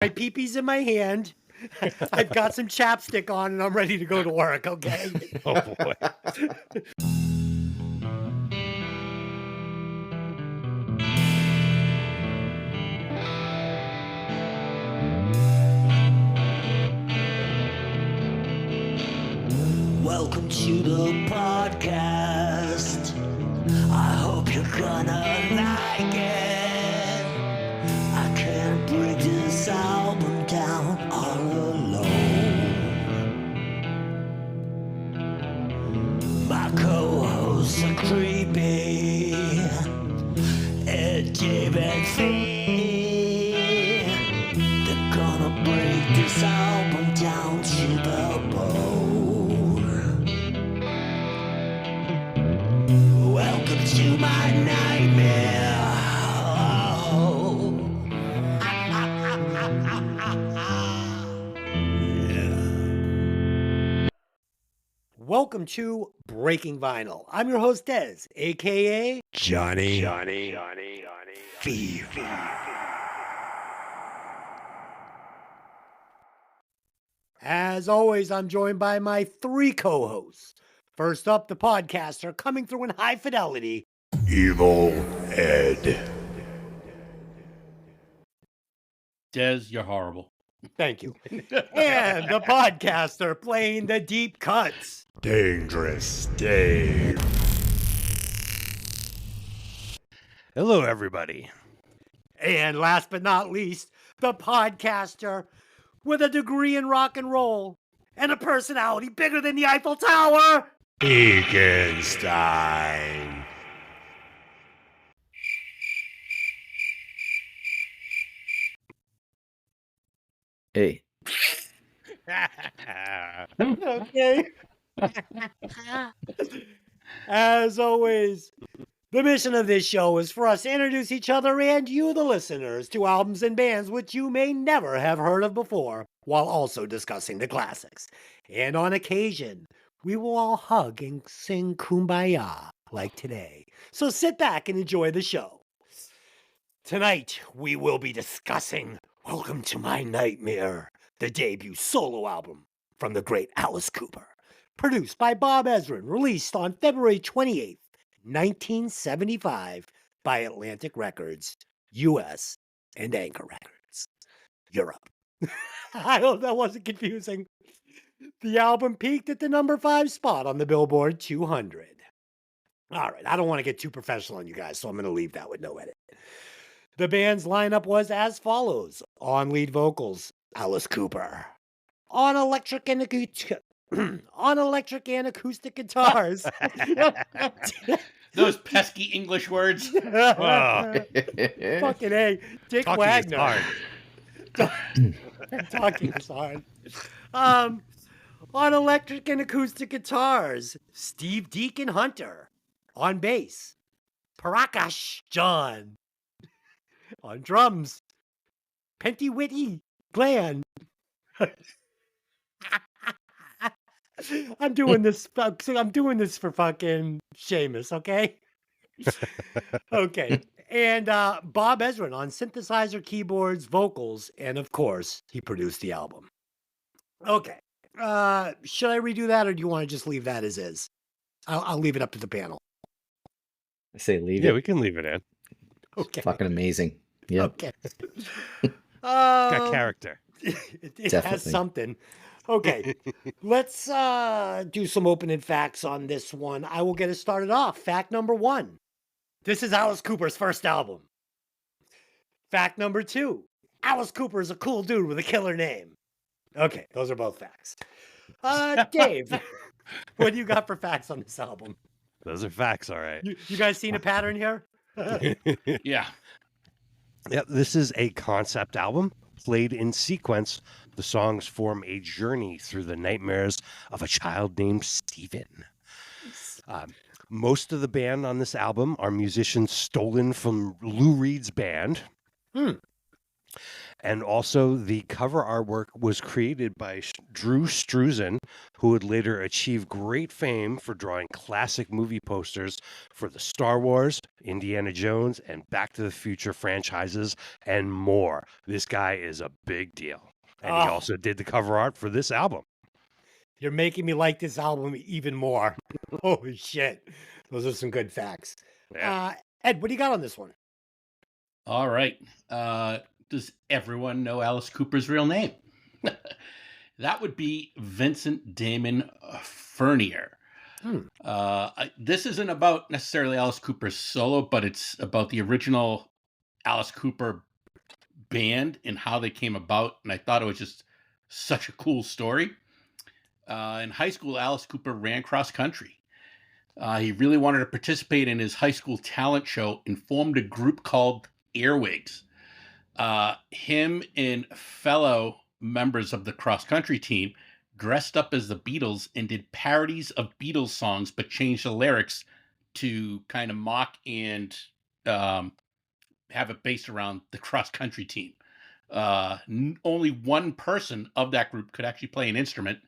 My pee-pee's in my hand. I've got some chapstick on and I'm ready to go to work, okay? Oh boy. Welcome to the podcast. I hope you're gonna like it. I can't break this album down all alone. My co-hosts are creepy. Ed, Dave, and Fee. They're gonna break this album down to the bone. Welcome to my nightmare. Welcome to Breaking Vinyl. I'm your host, Des, a.k.a. Johnny. As always, I'm joined by my three co-hosts. First up, the podcaster coming through in high fidelity. Evil Ed. Des, you're horrible. Thank you. And the podcaster playing the deep cuts. Dangerous Dave. Hello, everybody. And last but not least, the podcaster with a degree in rock and roll and a personality bigger than the Eiffel Tower. Eganstein. Hey, Okay. As always, the mission of this show is for us to introduce each other and you, the listeners, to albums and bands which you may never have heard of before, while also discussing the classics. And on occasion, we will all hug and sing Kumbaya like today. So sit back and enjoy the show. Tonight, we will be discussing Welcome to My Nightmare, the debut solo album from the great Alice Cooper. Produced by Bob Ezrin, released on February 28th, 1975 by Atlantic Records, US, and Anchor Records, Europe. I hope that wasn't confusing. The album peaked at the number 5 spot on the Billboard 200. All right, I don't want to get too professional on you guys, so I'm going to leave that with no edit. The band's lineup was as follows. On lead vocals, Alice Cooper. On electric and acoustic guitars. Those pesky English words. Oh. Fucking A. Dick Talking Wagner. is hard. Talking is hard. On electric and acoustic guitars, Steve Deacon Hunter. On bass, Parakash John. On drums, Penty Whitty Glenn. I'm doing this for fucking Seamus, okay? Okay. And Bob Ezrin on synthesizer, keyboards, vocals, and of course, he produced the album. Okay. Should I redo that or do you want to just leave that as is? I'll leave it up to the panel. I say leave Yeah, it. we can leave it in. Okay. Fucking amazing. Yeah. Okay. Got character. It has Definitely. something. Okay, let's do some opening facts on this one. I will get it started off. Fact number 1. This is Alice Cooper's first album. Fact number 2. Alice Cooper is a cool dude with a killer name. Okay, those are both facts. Dave, what do you got for facts on this album? Those are facts, all right. You guys seen a pattern here? Yeah. Yeah, this is a concept album. Played in sequence, the songs form a journey through the nightmares of a child named Stephen. Most of the band on this album are musicians stolen from Lou Reed's band. And also, the cover artwork was created by Drew Struzan, who would later achieve great fame for drawing classic movie posters for the Star Wars, Indiana Jones, and Back to the Future franchises, and more. This guy is a big deal. And he Oh. also did the cover art for this album. You're making me like this album even more. Holy shit. Those are some good facts. Yeah. Ed, what do you got on this one? All right. Does everyone know Alice Cooper's real name? That would be Vincent Damon Furnier. This isn't about necessarily Alice Cooper's solo, but it's about the original Alice Cooper band and how they came about. And I thought it was just such a cool story. In high school, Alice Cooper ran cross country. He really wanted to participate in his high school talent show and formed a group called Airwigs. Him and fellow members of the cross country team dressed up as the Beatles and did parodies of Beatles songs, but changed the lyrics to kind of mock and have it based around the cross country team. Only one person of that group could actually play an instrument,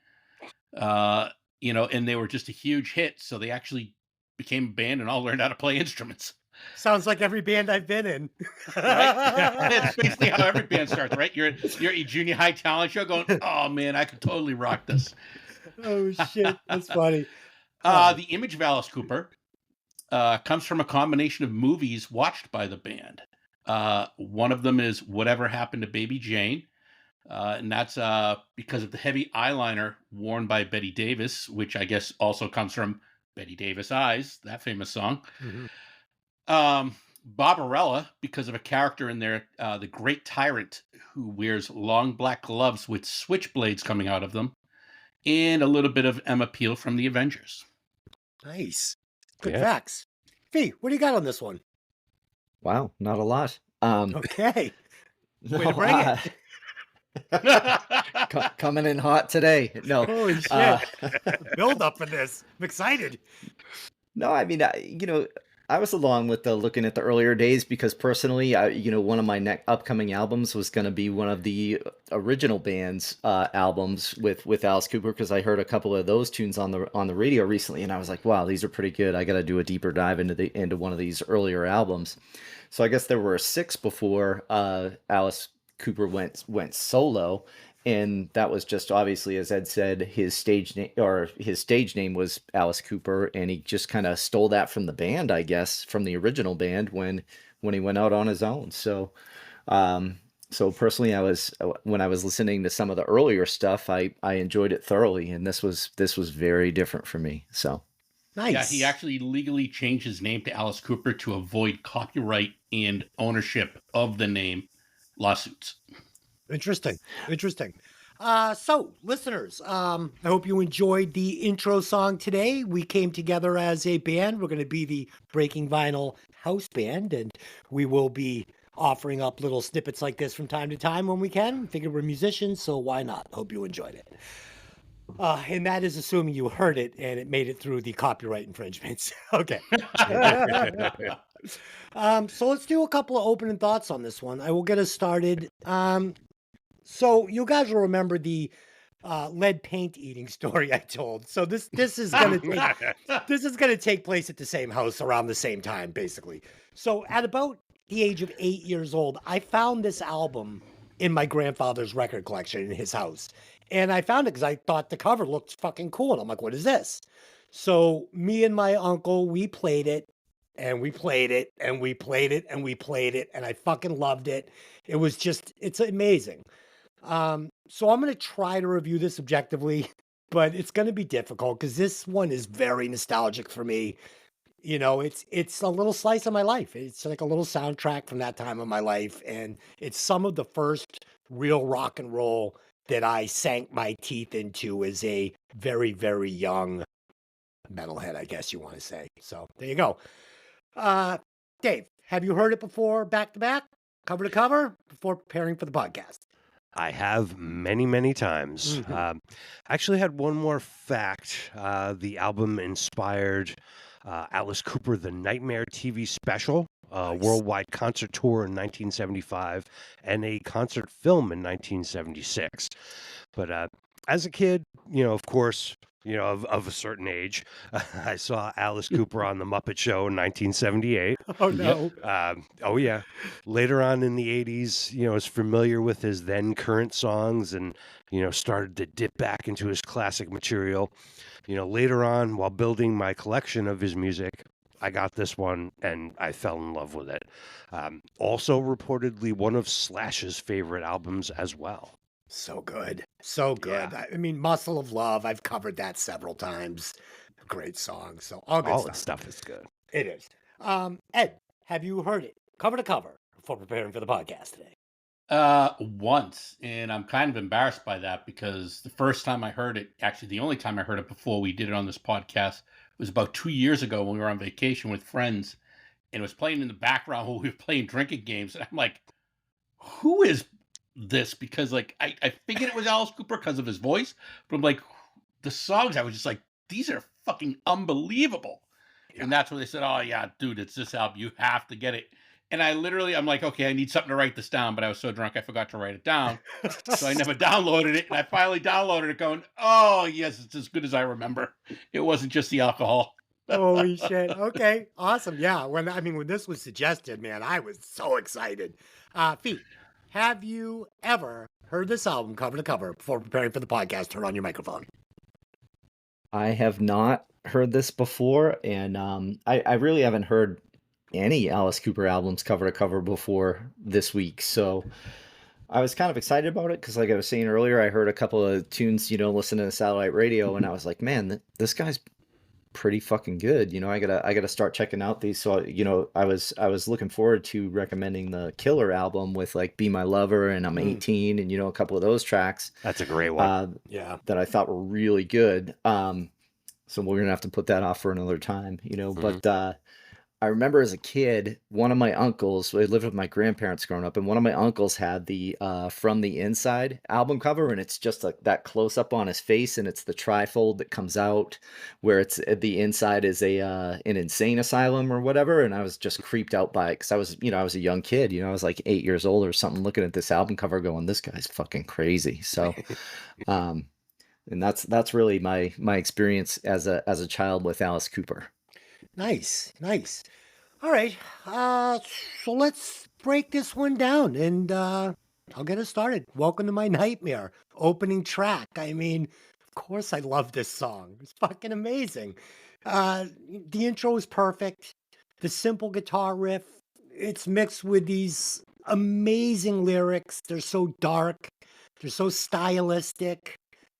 and they were just a huge hit. So they actually became a band and all learned how to play instruments. Sounds like every band I've been in. Right? It's basically how every band starts, right? You're at a junior high talent show going, oh man, I could totally rock this. Oh shit, that's funny. The image of Alice Cooper comes from a combination of movies watched by the band. One of them is Whatever Happened to Baby Jane, and that's because of the heavy eyeliner worn by Betty Davis, which I guess also comes from Betty Davis Eyes, that famous song. Mhm. Barbarella, because of a character in there, the Great Tyrant, who wears long black gloves with switchblades coming out of them, and a little bit of Emma Peel from the Avengers. Nice. Good Yeah. facts. Fee, what do you got on this one? Wow, not a lot. Okay. not Way to a bring it. lot. Coming in hot today. No. Holy shit. uh, Build up for this. I'm excited. No, I mean, I was along with looking at the earlier days because personally, one of my upcoming albums was going to be one of the original band's albums with Alice Cooper, because I heard a couple of those tunes on the radio recently, and I was like, wow, these are pretty good. I got to do a deeper dive into one of these earlier albums. So I guess there were 6 before Alice Cooper went solo. And that was just obviously, as Ed said, his stage name was Alice Cooper, and he just kind of stole that from the band, I guess, from the original band when he went out on his own. So, so personally, when I was listening to some of the earlier stuff, I enjoyed it thoroughly, and this was very different for me. So, Nice. Yeah, he actually legally changed his name to Alice Cooper to avoid copyright and ownership of the name lawsuits. Interesting. So, listeners, I hope you enjoyed the intro song today. We came together as a band. We're going to be the Breaking Vinyl House Band, and we will be offering up little snippets like this from time to time when we can. Figure we're musicians, so why not? Hope you enjoyed it. And that is assuming you heard it and it made it through the copyright infringements. Okay. So let's do a couple of opening thoughts on this one. I will get us started. So you guys will remember the lead paint eating story I told. So this is gonna take place at the same house around the same time, basically. So at about the age of 8 years old, I found this album in my grandfather's record collection in his house. And I found it because I thought the cover looked fucking cool. And I'm like, what is this? So me and my uncle, we played it. And we played it, and we played it, and we played it, and I fucking loved it. It's amazing. So I'm going to try to review this objectively, but it's going to be difficult because this one is very nostalgic for me. You know, it's a little slice of my life. It's like a little soundtrack from that time of my life, and it's some of the first real rock and roll that I sank my teeth into as a very, very young metalhead, I guess you want to say. So there you go. Dave, have you heard it before, back to back, cover to cover, before preparing for the podcast? I have many, many times. Mhm. I actually had one more fact. The album inspired Alice Cooper, The Nightmare TV special, a Nice. worldwide concert tour in 1975, and a concert film in 1976. But as a kid, of course, of a certain age, I saw Alice Cooper on The Muppet Show in 1978. Oh, Yep. no. Oh yeah. Later on in the 80s, was familiar with his then current songs and, started to dip back into his classic material. Later on, while building my collection of his music, I got this one and I fell in love with it. Also reportedly one of Slash's favorite albums as well. So good. So good. Yeah. I mean, Muscle of Love, I've covered that several times. Great song. So all good All stuff. the stuff is good. It is. Ed, have you heard it cover to cover before preparing for the podcast today? Once, and I'm kind of embarrassed by that because the first time I heard it, actually the only time I heard it before we did it on this podcast, was about 2 years ago when we were on vacation with friends, and it was playing in the background while we were playing drinking games, and I'm like, who is this? Because like I figured it was Alice Cooper because of his voice, but I'm like, the songs, I was just like, these are fucking unbelievable. And that's when they said, oh yeah, dude, it's this album, you have to get it. And I'm like, okay, I need something to write this down, but I was so drunk I forgot to write it down. So I never downloaded it, and I finally downloaded it going, oh yes, it's as good as I remember. It wasn't just the alcohol. Holy shit. Okay. Awesome. Yeah. When this was suggested, man, I was so excited. Feet, have you ever heard this album cover to cover before preparing for the podcast? Turn on your microphone. I have not heard this before, and I really haven't heard any Alice Cooper albums cover to cover before this week. So I was kind of excited about it because, like I was saying earlier, I heard a couple of tunes, listening to satellite radio, and I was like, man, this guy's pretty fucking good. I gotta start checking out these. So I was looking forward to recommending the Killer album with like Be My Lover and I'm 18 and a couple of those tracks. That's a great one. Yeah. That I thought were really good. So we're gonna have to put that off for another time, But I remember as a kid, one of my uncles, I lived with my grandparents growing up, and one of my uncles had the From the Inside album cover, and it's just like that close up on his face, and it's the trifold that comes out where it's the inside is an insane asylum or whatever, and I was just creeped out by it because I was a young kid, I was like 8 years old or something, looking at this album cover going, this guy's fucking crazy. So and that's really my experience as a child with Alice Cooper. Nice. All right. So let's break this one down and I'll get us started. Welcome to My Nightmare, opening track. Of course I love this song. It's fucking amazing. The intro is perfect. The simple guitar riff, it's mixed with these amazing lyrics. They're so dark. They're so stylistic.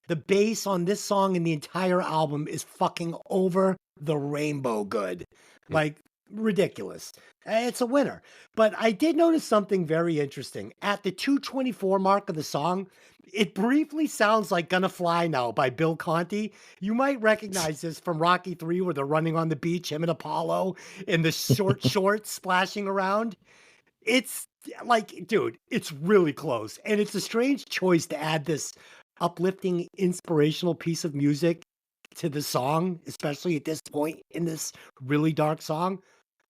The bass on this song and the entire album is fucking over the rainbow good. Like, ridiculous. It's a winner. But I did notice something very interesting. At the 2:24 mark of the song, it briefly sounds like Gonna Fly Now by Bill Conti. You might recognize this from Rocky 3 where they're running on the beach, him and Apollo in the short shorts splashing around. It's like, dude, it's really close. And it's a strange choice to add this uplifting, inspirational piece of music to the song, especially at this point in this really dark song.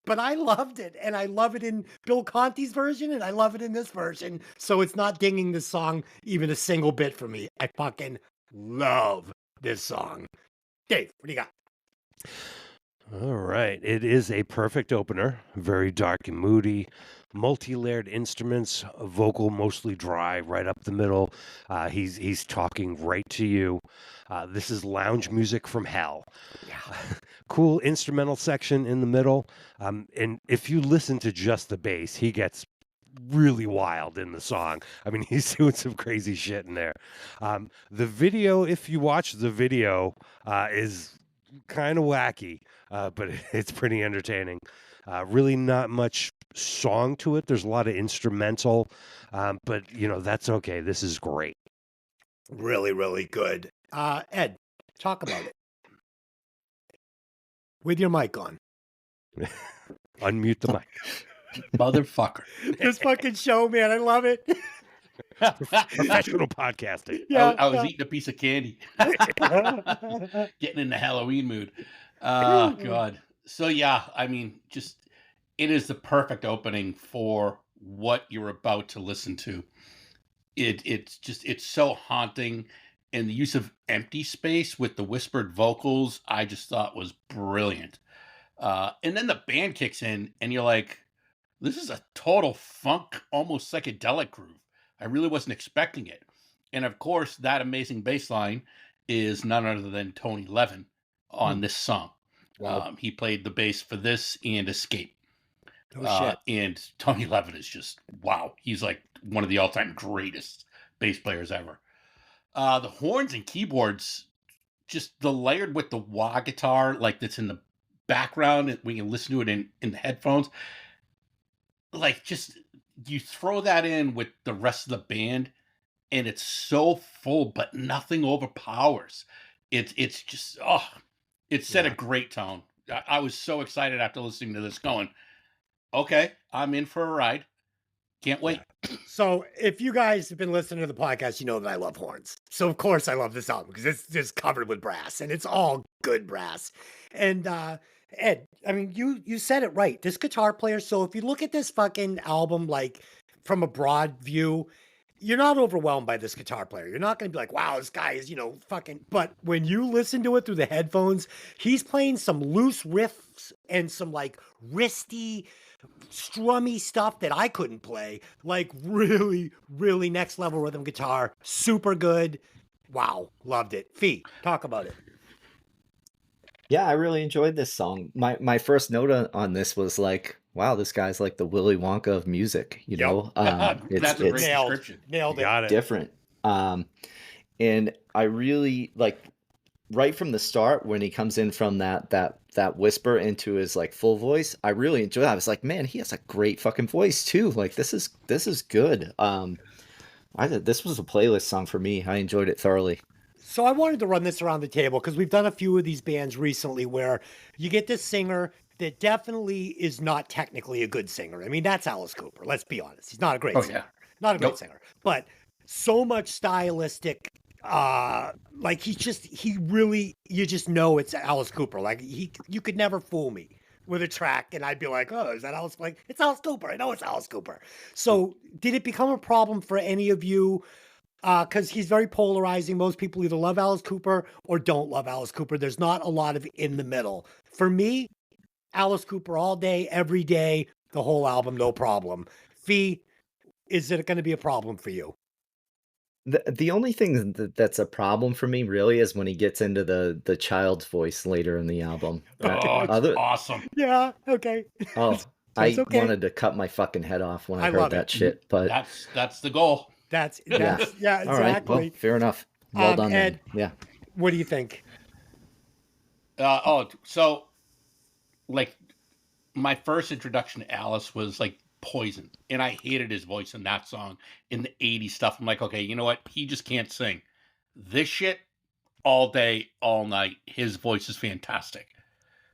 But I loved it, and I love it in Bill Conti's version, and I love it in this version. So it's not dinging this song even a single bit for me. I fucking love this song. Dave, what do you got? All right. It is a perfect opener. Very dark and moody. Multi-layered instruments, a vocal mostly dry, right up the middle. He's talking right to you. This is lounge music from hell. Cool instrumental section in the middle. And if you listen to just the bass, he gets really wild in the song. He's doing some crazy shit in there. The video, if you watch the video, is kind of wacky, but it's pretty entertaining. Really not much song to it. There's a lot of instrumental, but that's okay. This is great. Really, really good. Ed, talk about it. With your mic on. Unmute the mic. Motherfucker. This fucking show, man. I love it. Professional podcasting. Yeah, I was eating a piece of candy. Getting in the Halloween mood. Oh, God. So yeah, I mean, just it is the perfect opening for what you're about to listen to. It's so haunting, and the use of empty space with the whispered vocals, I just thought was brilliant. And then the band kicks in, and you're like, this is a total funk, almost psychedelic groove. I really wasn't expecting it. And of course, that amazing bass line is none other than Tony Levin on this song. Wow. He played the bass for this and Escape. Oh shit. And Tony Levin is just, wow. He's like one of the all time greatest bass players ever. The horns and keyboards, just the layered with the wah guitar, like that's in the background, and we can listen to it in the headphones. Like, just you throw that in with the rest of the band, and it's so full, but nothing overpowers. It's just it set a Yeah. great tone. I was so excited after listening to this, going, okay, I'm in for a ride. Can't wait. So if you guys have been listening to the podcast, you know that I love horns. So of course I love this album because it's just covered with brass and it's all good brass. And Ed, I mean you said it right. This guitar player, so if you look at this fucking album like from a broad view, you're not overwhelmed by this guitar player. You're not going to be like, wow, this guy is, fucking. But when you listen to it through the headphones, he's playing some loose riffs and some like wristy, strummy stuff that I couldn't play. Like really, really next level rhythm guitar. Super good. Wow. Loved it. Fee, talk about it. Yeah, I really enjoyed this song. My first note on this was like, wow, this guy's like the Willy Wonka of music, you Yep. know? That's a great It's description. Nailed it. Got it. different. And I really like right from the start when he comes in from that whisper into his like full voice, I really enjoyed that. I was like, man, he has a great fucking voice too. Like this is good. This was a playlist song for me. I enjoyed it thoroughly. So I wanted to run this around the table because we've done a few of these bands recently where you get this singer that definitely is not technically a good singer. I mean, that's Alice Cooper. Let's be honest. He's not a great Oh, singer. yeah. Not a great Nope. singer. But so much stylistic like he really you just know it's Alice Cooper. Like you could never fool me with a track and I'd be like, "Oh, is that Alice?" Like, it's Alice Cooper. I know it's Alice Cooper. So, did it become a problem for any of you because he's very polarizing. Most people either love Alice Cooper or don't love Alice Cooper. There's not a lot of in the middle. For me, Alice Cooper all day, every day, the whole album, no problem. Fee, is it going to be a problem for you? The only thing that's a problem for me really is when he gets into the child's voice later in the album. Oh, it's Other awesome. Yeah, okay. oh, That's I okay. wanted to cut my fucking head off when I I love heard it. that shit. But That's the goal. That's yeah, yeah, all right, well, exactly. fair enough. Well done, then. Ed, Yeah. what do you think? So like my first introduction to Alice was like Poison, and I hated his voice in that song in the '80s stuff. I'm like, okay, you know what? He just can't sing. This shit all day, all night. His voice is fantastic.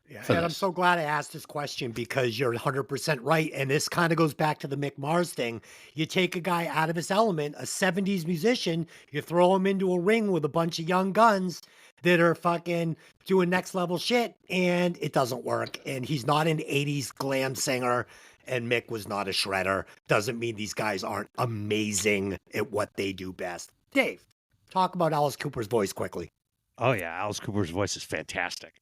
Yeah, For and I'm this. so glad I asked this question because you're 100% right. And this kind of goes back to the Mick Mars thing. You take a guy out of his element, a 70s musician, you throw him into a ring with a bunch of young guns that are fucking doing next level shit, and it doesn't work. And he's not an 80s glam singer, and Mick was not a shredder. Doesn't mean these guys aren't amazing at what they do best. Dave, talk about Alice Cooper's voice quickly. Oh yeah, Alice Cooper's voice is fantastic.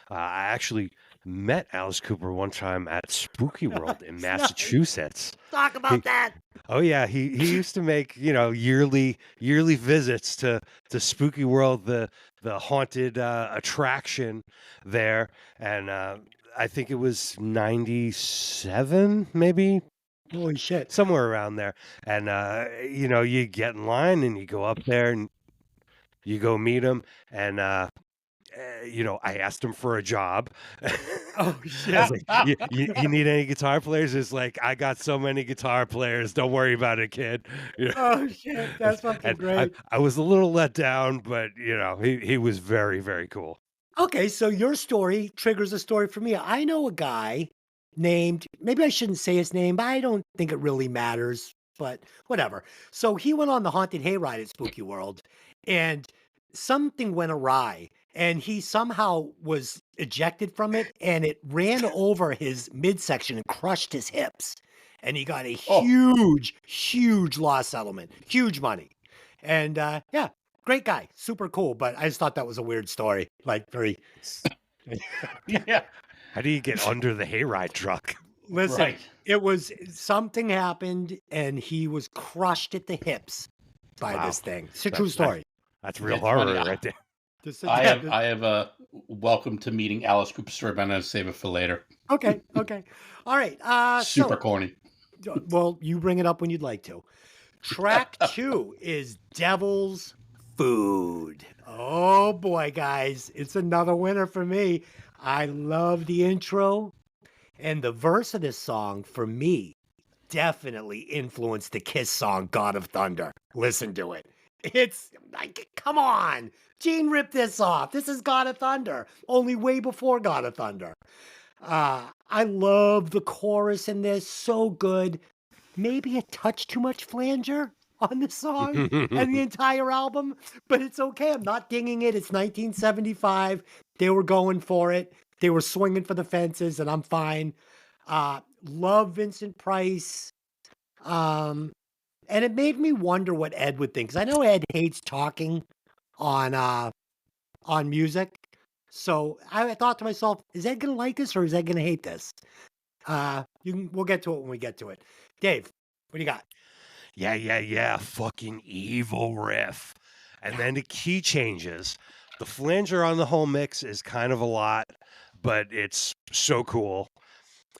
I actually met Alice Cooper one time at Spooky World in Massachusetts. Talk about that. Oh yeah, he used to make yearly visits to Spooky World, the haunted attraction there, and I think it was 97 maybe, Holy shit. somewhere around there. And you get in line and you go up there and you go meet him, and I asked him for a job. Oh I shit. was like, you need any guitar players? It's like, I got so many guitar players. Don't worry about it, kid. You know? Oh shit, that's fucking And great. I was a little let down, but he was very, very cool. Okay, so your story triggers a story for me. I know a guy named, maybe I shouldn't say his name, but I don't think it really matters, but whatever. So he went on the haunted hayride at Spooky World and something went awry and he somehow was ejected from it, and it ran over his midsection and crushed his hips. And he got a Oh. huge loss settlement, huge money. And yeah, great guy, super cool. But I just thought that was a weird story, like very. Yeah. How do you get under the hayride truck? Listen, Right. it was something happened, and he was crushed at the hips by Wow. this thing. It's a true story. That's real That's horror funny. right there. I have a welcome to meeting Alice Cooper story, but I'm going to save it for later. Okay. All right. Super corny. Well, you bring it up when you'd like to. Track 2 is Devil's Food. Oh boy, guys, it's another winner for me. I love the intro, and the verse of this song for me definitely influenced the Kiss song God of Thunder. Listen to it. It's like, come on. Gene ripped this off. This is God of Thunder, only way before God of Thunder. I love the chorus in this. So good. Maybe a touch too much flanger on this song and the entire album, but it's okay. I'm not dinging it. It's 1975. They were going for it. They were swinging for the fences, and I'm fine. Love Vincent Price. And it made me wonder what Ed would think, because I know Ed hates talking on music. So I thought to myself, is Ed gonna like this or is Ed gonna hate this? We'll get to it when we get to it. Dave, what do you got? Yeah. Fucking evil riff. And then the key changes. The flanger on the whole mix is kind of a lot, but it's so cool.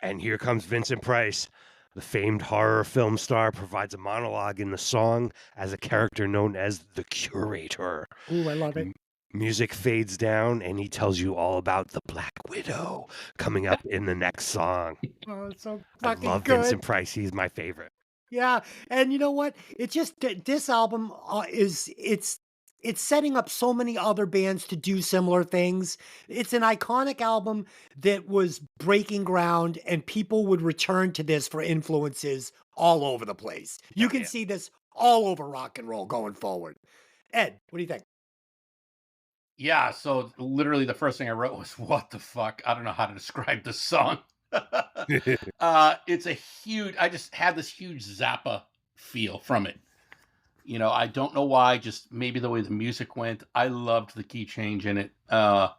And here comes Vincent Price. The famed horror film star provides a monologue in the song as a character known as the Curator. Ooh, I love it. Music fades down, and he tells you all about the Black Widow coming up in the next song. Oh, it's so I fucking love good. Vincent Price. He's my favorite. Yeah, and you know what? It's just this album it's setting up so many other bands to do similar things. It's an iconic album that was breaking ground, and people would return to this for influences all over the place. You can see this all over rock and roll going forward. Ed, what do you think? Yeah, so literally the first thing I wrote was, what the fuck? I don't know how to describe this song. It's a huge, I just had this huge Zappa feel from it. You know, I don't know why, just maybe the way the music went. I loved the key change in it. The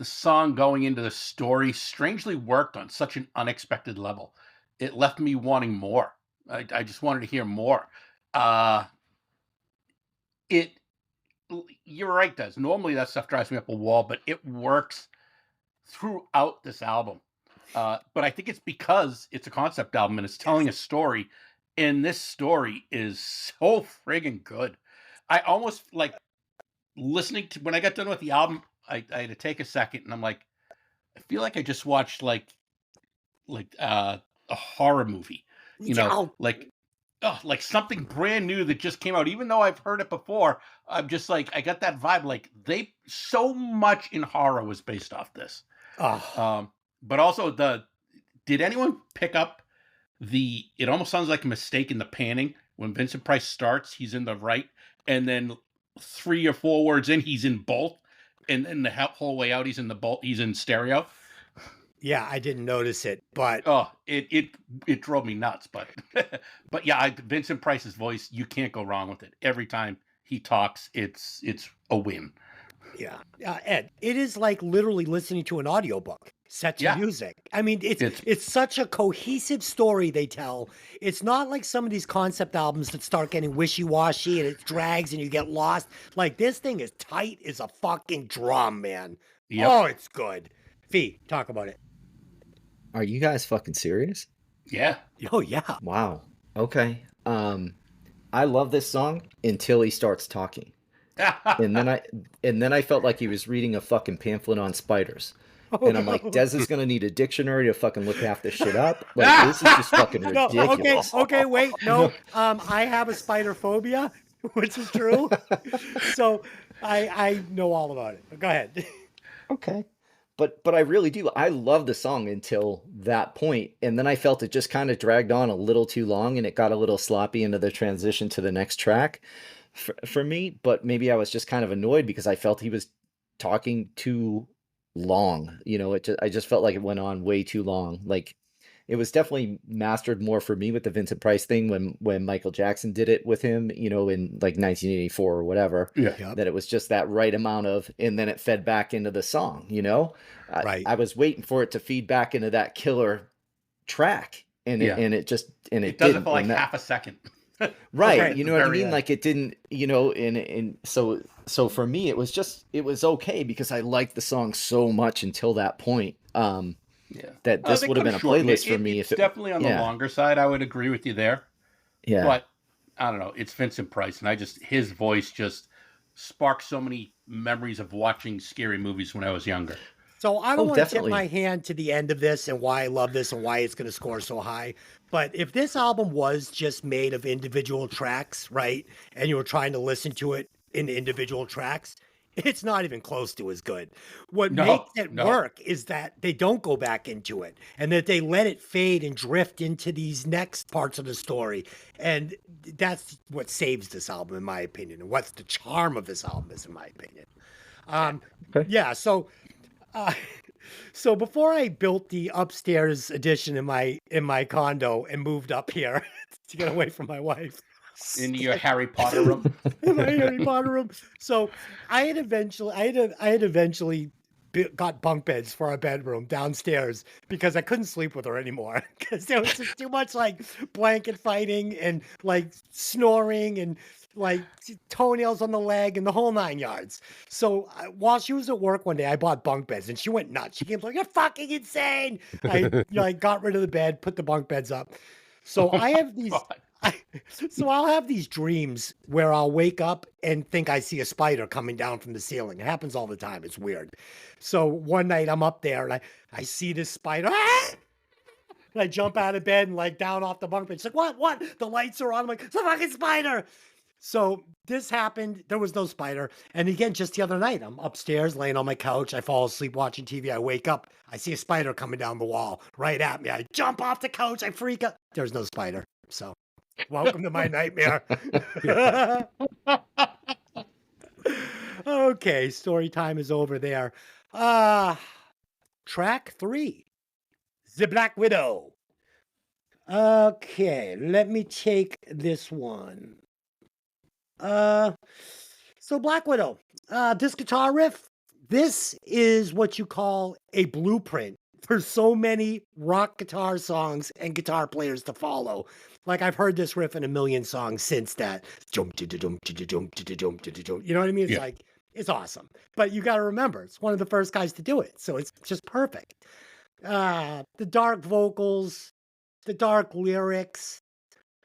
song going into the story strangely worked on such an unexpected level. It left me wanting more. I just wanted to hear more. You're right, Des. Normally that stuff drives me up a wall, but it works throughout this album. But I think it's because it's a concept album and it's telling a story, and this story is so friggin' good. I almost like listening to when I got done with the album. I had to take a second, and I'm like, I feel like I just watched like a horror movie, you know, like something brand new that just came out. Even though I've heard it before, I'm just like, I got that vibe. Like so much in horror was based off this. But also did anyone pick up it almost sounds like a mistake in the panning. When Vincent Price starts, he's in the right, and then 3 or 4 words in, he's in both, and then the whole way out, he's in stereo. Yeah, I didn't notice it, but it drove me nuts. But but yeah, Vincent Price's voice, you can't go wrong with it. Every time he talks, it's a win. Yeah, Ed, it is like literally listening to an audiobook set to music. I mean, it's such a cohesive story they tell. It's not like some of these concept albums that start getting wishy-washy and it drags and you get lost. Like, this thing is tight as a fucking drum, man. Yep. Oh, it's good. Fee, talk about it. Are you guys fucking serious? Yeah. Oh, yeah. Wow. Okay. I love this song until he starts talking. and then I felt like he was reading a fucking pamphlet on spiders. And I'm like, Des is gonna need a dictionary to fucking look half this shit up. Like, this is just fucking ridiculous. Okay, wait, no. I have a spider phobia, which is true. So I know all about it. Go ahead. Okay. But I really do. I love the song until that point, and then I felt it just kind of dragged on a little too long, and it got a little sloppy into the transition to the next track for me. But maybe I was just kind of annoyed because I felt he was talking too long. I just felt like it went on way too long. Like it was definitely mastered more for me with the Vincent Price thing when Michael Jackson did it with him, in like 1984 or whatever. Yeah. Yep. That it was just that right amount of, and then it fed back into the song. Right. I was waiting for it to feed back into that killer track, and Yeah. it does it does it didn't. for like And that- half a second. Right, Okay. you know what I Very mean? end. Like it didn't, and so for me it was okay because I liked the song so much until that point. Yeah. That this They would have could been a shortened playlist it. for me It's if it definitely on the yeah. longer side. I would agree with you there. Yeah. But I don't know. It's Vincent Price, and his voice just sparked so many memories of watching scary movies when I was younger. So I don't want to tip definitely. my hand to the end of this and why I love this and why it's going to score so high. But if this album was just made of individual tracks, right, and you were trying to listen to it in individual tracks, it's not even close to as good. What makes it work is that they don't go back into it and that they let it fade and drift into these next parts of the story. And that's what saves this album, in my opinion, and what's the charm of this album is, in my opinion. Okay. Yeah, so so before I built the upstairs addition in my condo and moved up here to get away from my wife In your Harry Potter room. in my Harry Potter room, so I had eventually got bunk beds for our bedroom downstairs because I couldn't sleep with her anymore because there was just too much like blanket fighting and like snoring and like toenails on the leg and the whole 9 yards. So while she was at work one day, I bought bunk beds and she went nuts. She came like, "You're fucking insane." I got rid of the bed, put the bunk beds up. So I have these. So I'll have these dreams where I'll wake up and think I see a spider coming down from the ceiling. It happens all the time. It's weird. So one night I'm up there and I see this spider. And I jump out of bed and like down off the bunk bed. She's like, what? The lights are on. I'm like, it's a fucking spider. So this happened. There was no spider. And again, just the other night, I'm upstairs laying on my couch. I fall asleep watching TV. I wake up. I see a spider coming down the wall right at me. I jump off the couch. I freak out. There's no spider. So welcome to my nightmare. Okay, story time is over there. Track 3, The Black Widow. Okay, let me take this one. So Black Widow, this guitar riff, this is what you call a blueprint for so many rock guitar songs and guitar players to follow. Like I've heard this riff in a million songs since that. You know what I mean? It's Yeah. like, it's awesome. But you got to remember, it's one of the first guys to do it. So it's just perfect. The dark vocals, the dark lyrics.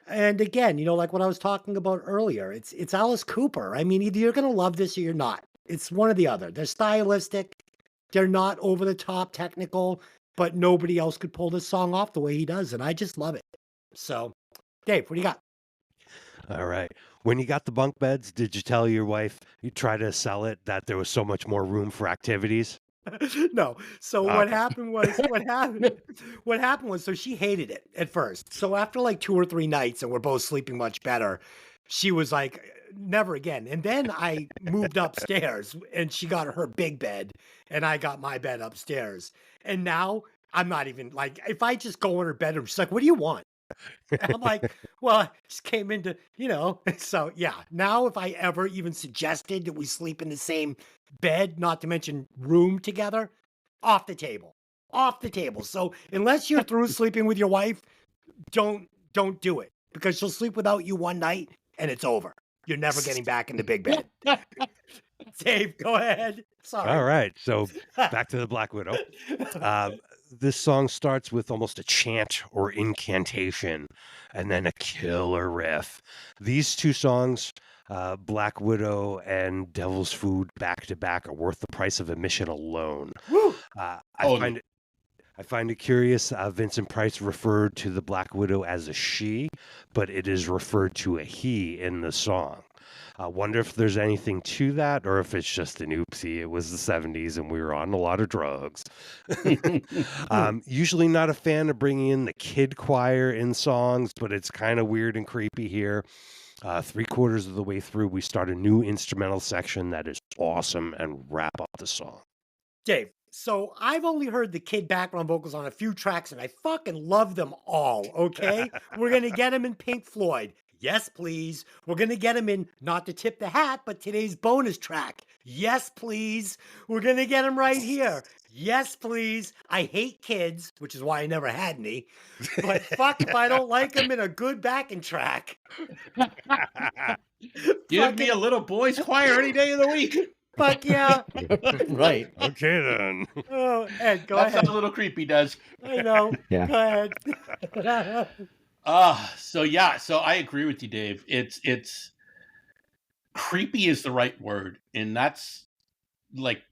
And again, like what I was talking about earlier, it's Alice Cooper. I mean, either you're going to love this or you're not. It's one or the other. They're stylistic. They're not over the top technical, but nobody else could pull this song off the way he does. And I just love it. So, Dave, what do you got? All right. When you got the bunk beds, did you tell your wife you try to sell it that there was so much more room for activities? No. So Okay. what happened was so she hated it at first. So after like 2 or 3 nights and we're both sleeping much better, she was like, never again. And then I moved upstairs and she got her big bed and I got my bed upstairs. And now I'm not even like, if I just go in her bedroom, she's like, "What do you want?" And I'm like, "Well, I just came into, So yeah, now if I ever even suggested that we sleep in the same bed, not to mention room together, off the table. So unless you're through sleeping with your wife, don't do it because she'll sleep without you one night and it's over. You're never getting back in the big bed. Dave, go ahead. Sorry. All right. So back to the Black Widow. This song starts with almost a chant or incantation and then a killer riff. These two songs, Black Widow and Devil's Food, back to back, are worth the price of admission alone. Woo! I find it curious. Vincent Price referred to the Black Widow as a she, but it is referred to a he in the song. I wonder if there's anything to that or if it's just an oopsie. It was the 70s and we were on a lot of drugs. Usually not a fan of bringing in the kid choir in songs, but it's kind of weird and creepy here. 3/4 of the way through, we start a new instrumental section that is awesome and wrap up the song. Dave, so I've only heard the kid background vocals on a few tracks and I fucking love them all, okay? We're going to get him in Pink Floyd. Yes, please. We're going to get him in, not to tip the hat, but today's bonus track. Yes, please. We're going to get him right here. Yes, please. I hate kids, which is why I never had any. But fuck if I don't like them in a good backing track. Give me a little boys choir any day of the week. Fuck yeah. Right. Okay, then. Oh, Ed, go That ahead. sounds a little creepy, does. I know. Yeah. Go ahead. So I agree with you, Dave. It's creepy is the right word, and that's like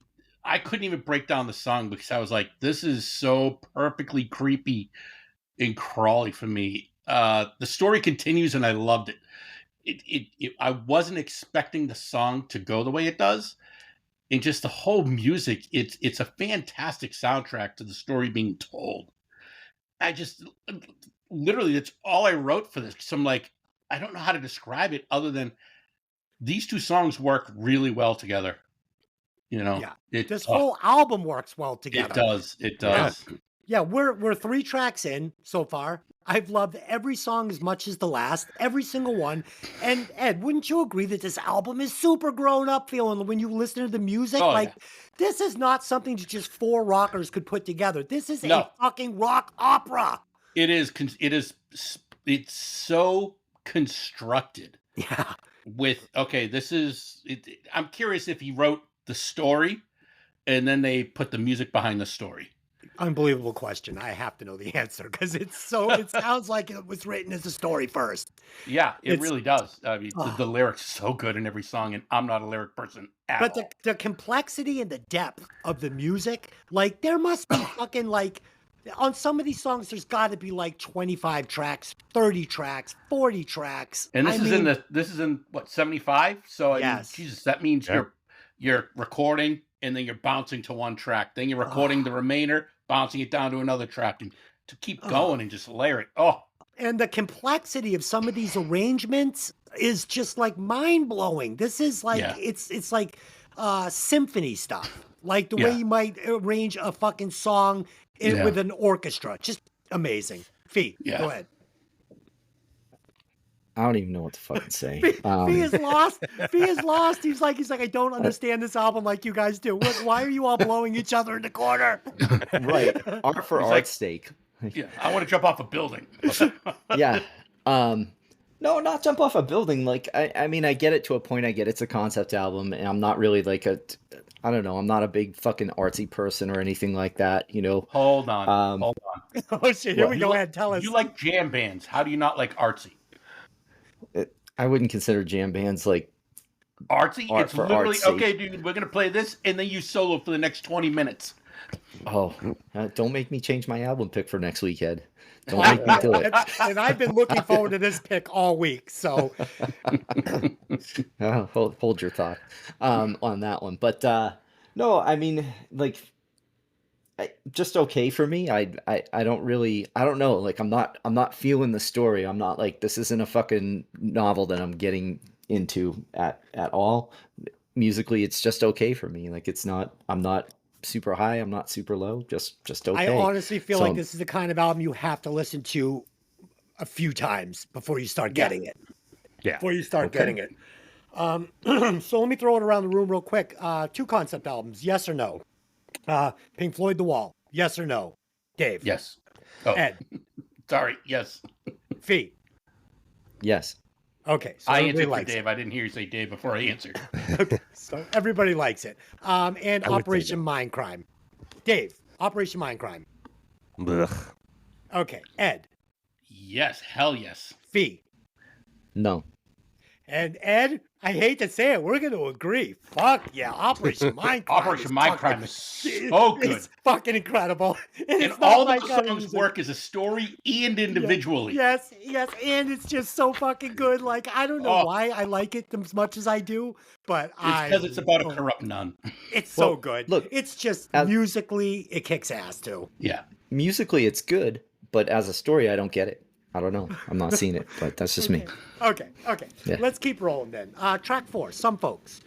I couldn't even break down the song because I was like, this is so perfectly creepy and crawly for me. The story continues, and I loved it. I wasn't expecting the song to go the way it does, and just the whole music. It's a fantastic soundtrack to the story being told. I just literally that's all I wrote for this. So I'm like, I don't know how to describe it other than these two songs work really well together. You know, Yeah. This whole album works well together. It does. It does. Yeah, we're 3 tracks in so far. I've loved every song as much as the last, every single one. And Ed, wouldn't you agree that this album is super grown up feeling when you listen to the music? Oh, like, yeah. this is not something that just 4 rockers could put together. This is No. a fucking rock opera. It is. It's so constructed. Yeah. I'm curious if he wrote the story and then they put the music behind the story. Unbelievable question. I have to know the answer because it sounds like it was written as a story first. Yeah, it It's- really does. I mean, the lyrics are so good in every song, and I'm not a lyric person at But all. the complexity and the depth of the music, like there must be fucking like on some of these songs, there's got to be like 25 tracks, 30 tracks, 40 tracks. And this is in what 75. So I mean, Yes. Jesus, that means Yeah. you're recording and then you're bouncing to one track, then you're recording the remainder, bouncing it down to another track, and to keep going and just layer it. Oh, And the complexity of some of these arrangements is just like mind blowing. This is like Yeah. it's like symphony stuff, like the way Yeah. you might arrange a fucking song Yeah. with an orchestra. Just amazing. Fee, Yeah. go ahead. I don't even know what to fucking say. Fee is lost. Fee is lost. He's like, I don't understand this album like you guys do. Why are you all blowing each other in the corner? Right. Art for He's art's like- sake. yeah, I want to jump off a building. Yeah. No, not jump off a building. Like, I mean, I get it to a point. I get it's a concept album, and I'm not really like I don't know. I'm not a big fucking artsy person or anything like that, you know. Hold on. Hold on. Oh shit! Here What? we go. Ahead, tell us. You like jam bands. How do you not like artsy? I wouldn't consider jam bands like Artsy? Art It's for literally, art's sake. okay, dude, we're going to play this, and then you solo for the next 20 minutes. Don't make me change my album pick for next week, Ed. Don't make me do it. And I've been looking forward to this pick all week. So Hold your thought on that one. But no, I mean, like, just okay for me. I don't know. Like, I'm not feeling the story. I'm not like, this isn't a fucking novel that I'm getting into at all. Musically, it's just okay for me. Like, I'm not super high. I'm not super low. Just okay. I honestly feel So- like this is the kind of album you have to listen to a few times before you start getting it. Yeah. Before you start Okay. getting it. So let me throw it around the room real quick. 2 concept albums, yes or no? Pink Floyd, The Wall, yes or no? Dave. Yes. Oh, Ed. sorry. Yes. Fee. Yes. Okay. So I everybody answered for likes Dave. I didn't hear you say Dave before I answered. it. Okay. So everybody likes it. And I would say Operation Mindcrime. Dave. Operation Mindcrime. Ugh. Okay. Ed. Yes. Hell yes. Fee. No. And Ed, I hate to say it, we're going to agree. Fuck yeah, Operation Mindcrime. Operation Mindcrime is so good. It's fucking incredible. And And it's not all like those other songs music. work as a story and individually. Yes, and it's just so fucking good. Like, I don't know Oh. why I like it as much as I do, but It's because it's about a corrupt nun. It's so Well, good. look, It's just as- musically, it kicks ass too. Yeah. Musically, it's good, but as a story, I don't get it. I don't know. I'm not seeing it, but that's just me. Okay. Yeah. Let's keep rolling then. Track 4, Some Folks.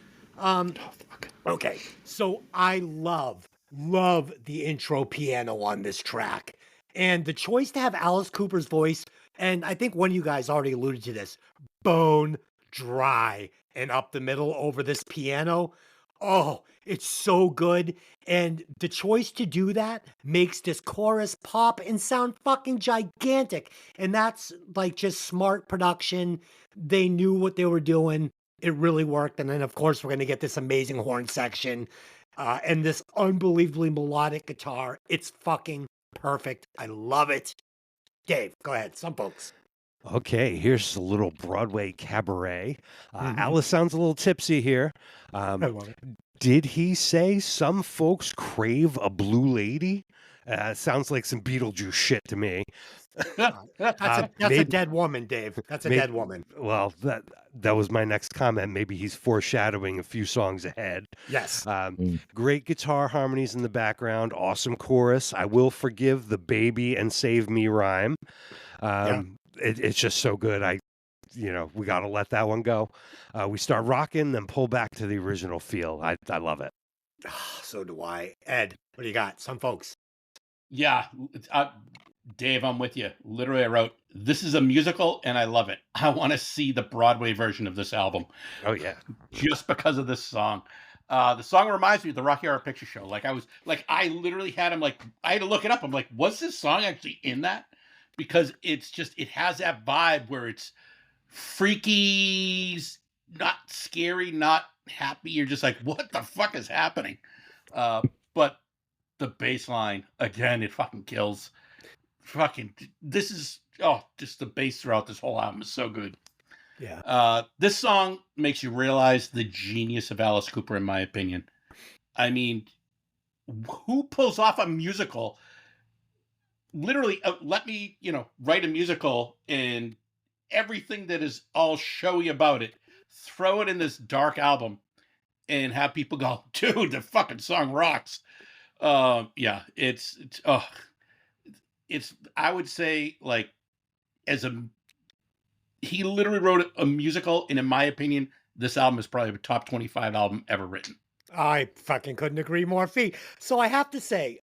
Okay, so I love the intro piano on this track. And the choice to have Alice Cooper's voice, and I think one of you guys already alluded to this, bone dry and up the middle over this piano. Oh, it's so good. And the choice to do that makes this chorus pop and sound fucking gigantic. And that's like just smart production. They knew what they were doing. It really worked. And then, of course, we're going to get this amazing horn section and this unbelievably melodic guitar. It's fucking perfect. I love it. Dave, go ahead. Some folks. Okay, here's a little Broadway cabaret. Alice sounds a little tipsy here. I love it. Did he say some folks crave a blue lady? Sounds like some Beetlejuice shit to me. That's a maybe- dead woman, Dave. That's a May- dead woman. Well, that was my next comment. Maybe he's foreshadowing a few songs ahead. Yes. Great guitar harmonies in the background. Awesome chorus. I will forgive the baby and save me rhyme. It's just so good. We got to let that one go. We start rocking, then pull back to the original feel. I love it. So do I. Ed, what do you got? Some folks. Yeah, Dave, I'm with you. Literally, I wrote, this is a musical and I love it. I want to see the Broadway version of this album Oh yeah. just because of this song. The song reminds me of the Rocky Horror Picture Show. I literally had I had to look it up. I'm like, was this song actually in that? Because it has that vibe where it's freaky, not scary, not happy. You're just like, what the fuck is happening? But the bass line, again, it fucking kills. Just the bass throughout this whole album is so good. Yeah. This song makes you realize the genius of Alice Cooper, in my opinion. I mean, who pulls off a musical? Literally, let me, write a musical and everything that is all showy about it, throw it in this dark album and have people go, dude, the fucking song rocks. It's I would say, like, he literally wrote a musical, and in my opinion, this album is probably a top 25 album ever written. I fucking couldn't agree more, Fee. So I have to say,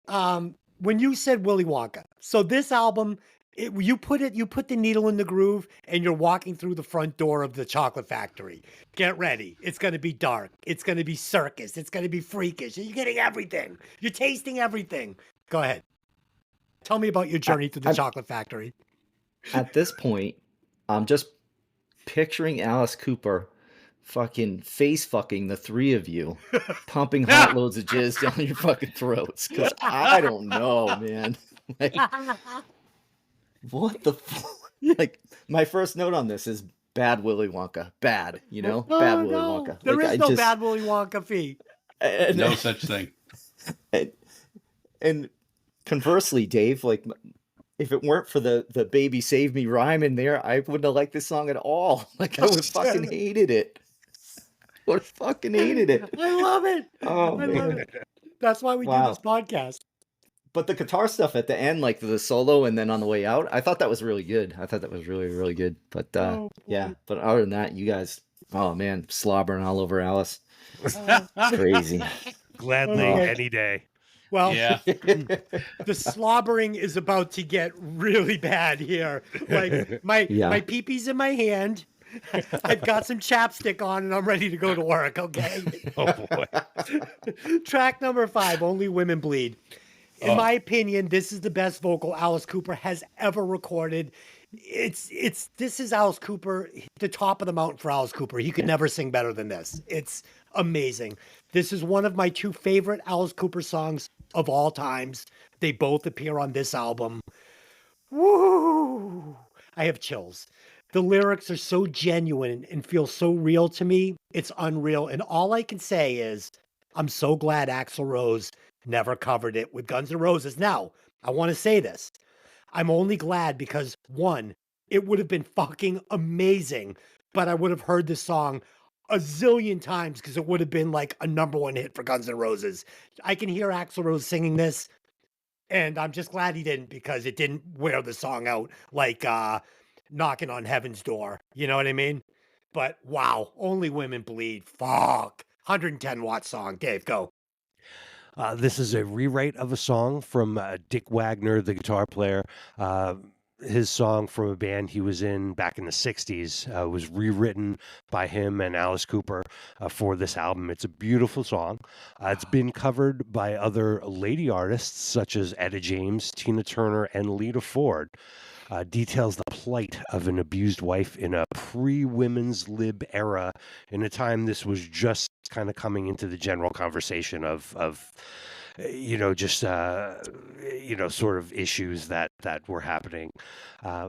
when you said Willy Wonka, so this album, you put the needle in the groove and you're walking through the front door of the chocolate factory. Get ready. It's going to be dark. It's going to be circus. It's going to be freakish. You're getting everything. You're tasting everything. Go ahead. Tell me about your journey through the chocolate factory. At this point, I'm just picturing Alice Cooper fucking face fucking the three of you, pumping hot loads of jizz down your fucking throats. Because I don't know, man. Like, what the like, my first note on this is bad Willy Wonka. Bad, bad Willy Wonka. There Like, is no bad Willy Wonka, Fee. No such thing. And conversely, Dave, like, if it weren't for the baby save me rhyme in there, I wouldn't have liked this song at all. Like, I would have fucking hated it. Would have fucking hated it. I love it. Oh, I man. love it. That's why we do Wow. this podcast. But the guitar stuff at the end, like the solo and then on the way out, I thought that was really good. I thought that was really, really good. But Oh, yeah, boy. but other than that, you guys, oh man, slobbering all over Alice. Crazy. Gladly, Okay. any day. Well, Yeah. the slobbering is about to get really bad here. Like my pee-pee's in my hand. I've got some chapstick on and I'm ready to go to work, okay? Oh boy. Track number 5, Only Women Bleed. In my opinion, this is the best vocal Alice Cooper has ever recorded. This is Alice Cooper, the top of the mountain for Alice Cooper. He could never sing better than this. It's amazing. This is one of my 2 favorite Alice Cooper songs of all times. They both appear on this album. Woo! I have chills. The lyrics are so genuine and feel so real to me. It's unreal. And all I can say is, I'm so glad Axl Rose never covered it with Guns N' Roses. Now, I want to say this. I'm only glad because, one, it would have been fucking amazing, but I would have heard this song a zillion times because it would have been like a #1 hit for Guns N' Roses. I can hear Axl Rose singing this And I'm just glad he didn't, because it didn't wear the song out like Knocking on Heaven's Door. You know what I mean? But wow, Only Women Bleed. Fuck. 110-watt song. Dave, go. This is a rewrite of a song from Dick Wagner, the guitar player. His song from a band he was in back in the 60s was rewritten by him and Alice Cooper for this album. It's a beautiful song. It's been covered by other lady artists such as Etta James, Tina Turner, and Lita Ford. Details the plight of an abused wife in a pre-women's lib era, in a time this was just kind of coming into the general conversation of just sort of issues that were happening.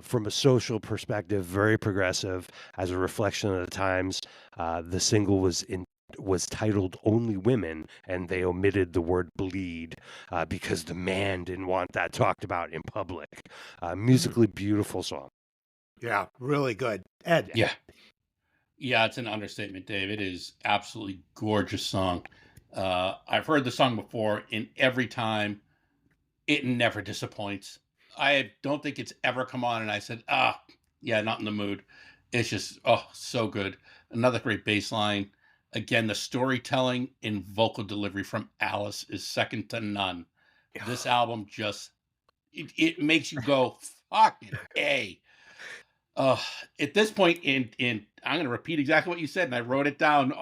From a social perspective, very progressive as a reflection of the times. The single was titled Only Women, and they omitted the word bleed because the man didn't want that talked about in public. Musically beautiful song. Yeah, really good. Ed. Yeah. Yeah, it's an understatement, Dave. It is absolutely gorgeous song. I've heard the song before, and every time it never disappoints. I don't think it's ever come on and I said, yeah, not in the mood. It's just, so good. Another great bass line. Again, the storytelling and vocal delivery from Alice is second to none. This album just, it makes you go, fucking A. At this point, in I'm going to repeat exactly what you said, and I wrote it down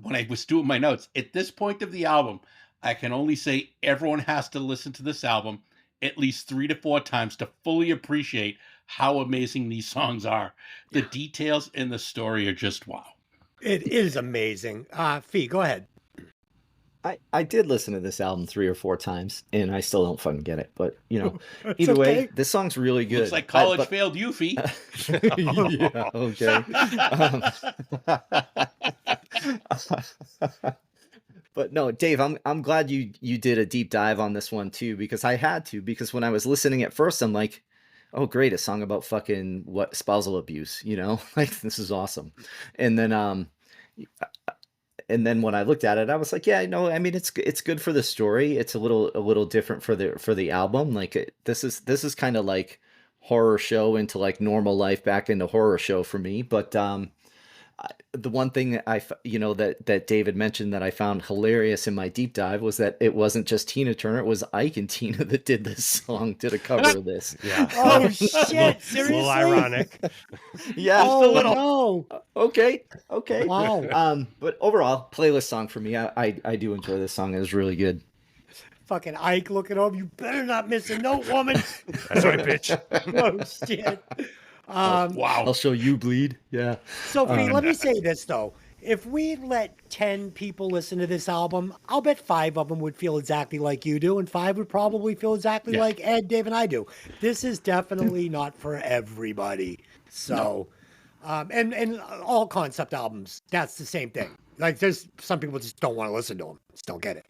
when I was doing my notes. At this point of the album, I can only say everyone has to listen to this album at least 3 to 4 times to fully appreciate how amazing these songs are. The details in the story are just wow. It is amazing. Fee, go ahead. I did listen to this album 3 or 4 times, and I still don't fucking get it. But It's either way, okay. this song's really good. Looks like college failed you, Fee. Yeah, okay. But no, Dave, I'm glad you did a deep dive on this one too, because I had to, because when I was listening at first, I'm like, oh great, a song about fucking spousal abuse, like this is awesome. And then when I looked at it, I was like, yeah, no, I mean it's good for the story. It's a little different for the album. Like this is kind of like horror show into like normal life back into horror show for me. But the one thing that that David mentioned that I found hilarious in my deep dive was that it wasn't just Tina Turner, it was Ike and Tina that did this song, did a cover of this. Yeah. Oh shit! Seriously? A little ironic. Yeah. Oh no! Okay. Wow. But overall, playlist song for me. I do enjoy this song. It was really good. Fucking Ike looking over. You better not miss a note, woman. That's right, bitch. Oh shit. Wow. I'll show you bleed. Yeah. Sophie, let me say this though. If we let 10 people listen to this album, I'll bet 5 of them would feel exactly like you do, and 5 would probably feel exactly like Ed, Dave, and I do. This is definitely not for everybody. So, and all concept albums, that's the same thing. Like, there's some people just don't want to listen to them, just don't get it.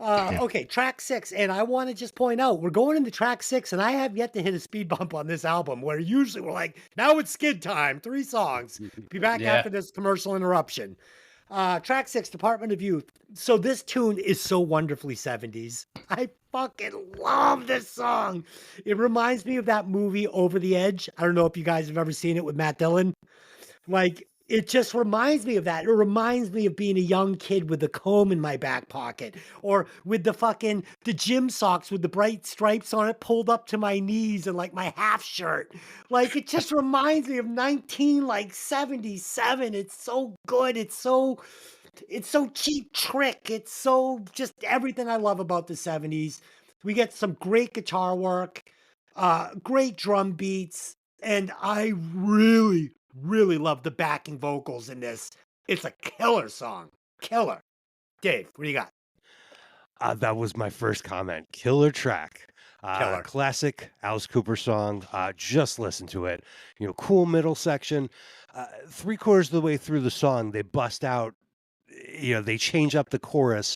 Okay, track 6, and I want to just point out, we're going into track 6, and I have yet to hit a speed bump on this album, where usually we're like, now it's skid time, 3 songs. Be back after this commercial interruption. Track 6, Department of Youth. So this tune is so wonderfully 70s. I fucking love this song. It reminds me of that movie Over the Edge. I don't know if you guys have ever seen it with Matt Dillon. Like, it just reminds me of that. It reminds me of being a young kid with a comb in my back pocket, or with the gym socks with the bright stripes on it pulled up to my knees and like my half shirt. Like, it just reminds me of 1977. It's so good. It's so cheap trick. It's so just everything I love about the 70s. We get some great guitar work, great drum beats, and I really love the backing vocals in this. It's a killer song. Killer. Dave, what do you got? That was my first comment. Killer track. Killer. Classic Alice Cooper song. Just listen to it. Cool middle section. 3/4 of the way through the song, they bust out, they change up the chorus.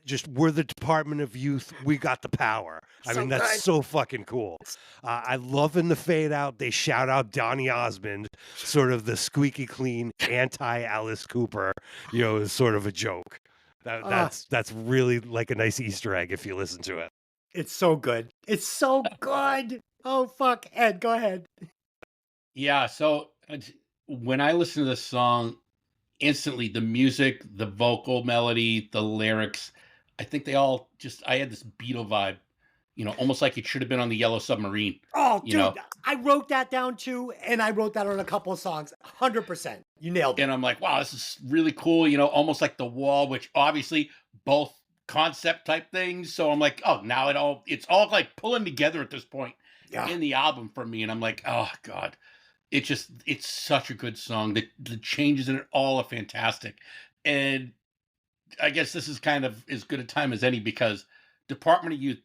Just, we're the Department of Youth. We got the power. I mean, that's good. so fucking cool. I love in the fade out, they shout out Donny Osmond, sort of the squeaky clean anti-Alice Cooper, is sort of a joke. That's really like a nice Easter egg if you listen to it. It's so good. It's so good. Oh fuck, Ed, go ahead. Yeah, so when I listen to this song, instantly the music, the vocal melody, the lyrics, I think they all just I had this Beatle vibe, almost like it should have been on the Yellow Submarine, Oh, you dude, know. I wrote that down too, and I wrote that on a couple of songs. 100%. You nailed And it. I'm like, wow, this is really cool, almost like The Wall, which obviously both concept type things. So I'm like, oh, now it's all like pulling together at this point Yeah. in the album for me. And I'm like, oh God, it's such a good song. The changes in it all are fantastic. And I guess this is kind of as good a time as any because Department of Youth,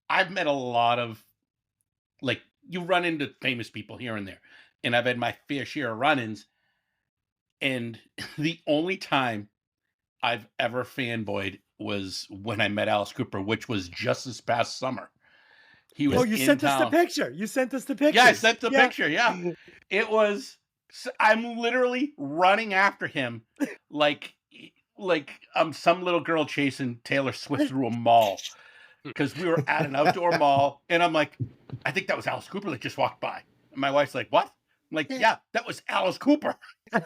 I've met a lot of like you run into famous people here and there. And I've had my fair share of run-ins. And the only time I've ever fanboyed was when I met Alice Cooper, which was just this past summer. He Oh, was you in sent us the town. picture. You sent us the Yeah, I pictures. sent the picture. Yeah. It was I'm literally running after him like I'm some little girl chasing Taylor Swift through a mall because we were at an outdoor mall and I'm like, I think that was Alice Cooper that just walked by. And my wife's like, what? I'm like, yeah, that was Alice Cooper.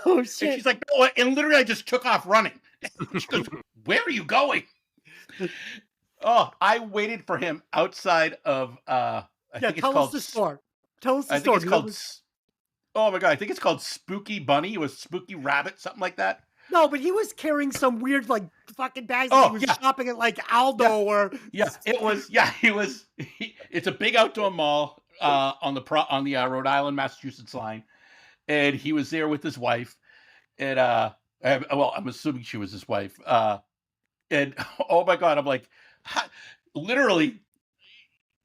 Oh And shit. she's like, no, and literally I just took off running. She goes, where are you going? Oh, I waited for him outside of I think it's Tell us called the store. Tell us the I store. think it's called oh my god, I think it's called Spooky Bunny. It was Spooky Rabbit, something like that. No, but he was carrying some weird like fucking bags that he Oh was yeah, shopping at like Aldo or yeah. It was yeah. It's a big outdoor mall on the Rhode Island Massachusetts line, and he was there with his wife, and well, I'm assuming she was his wife. And oh my god, I'm like, literally,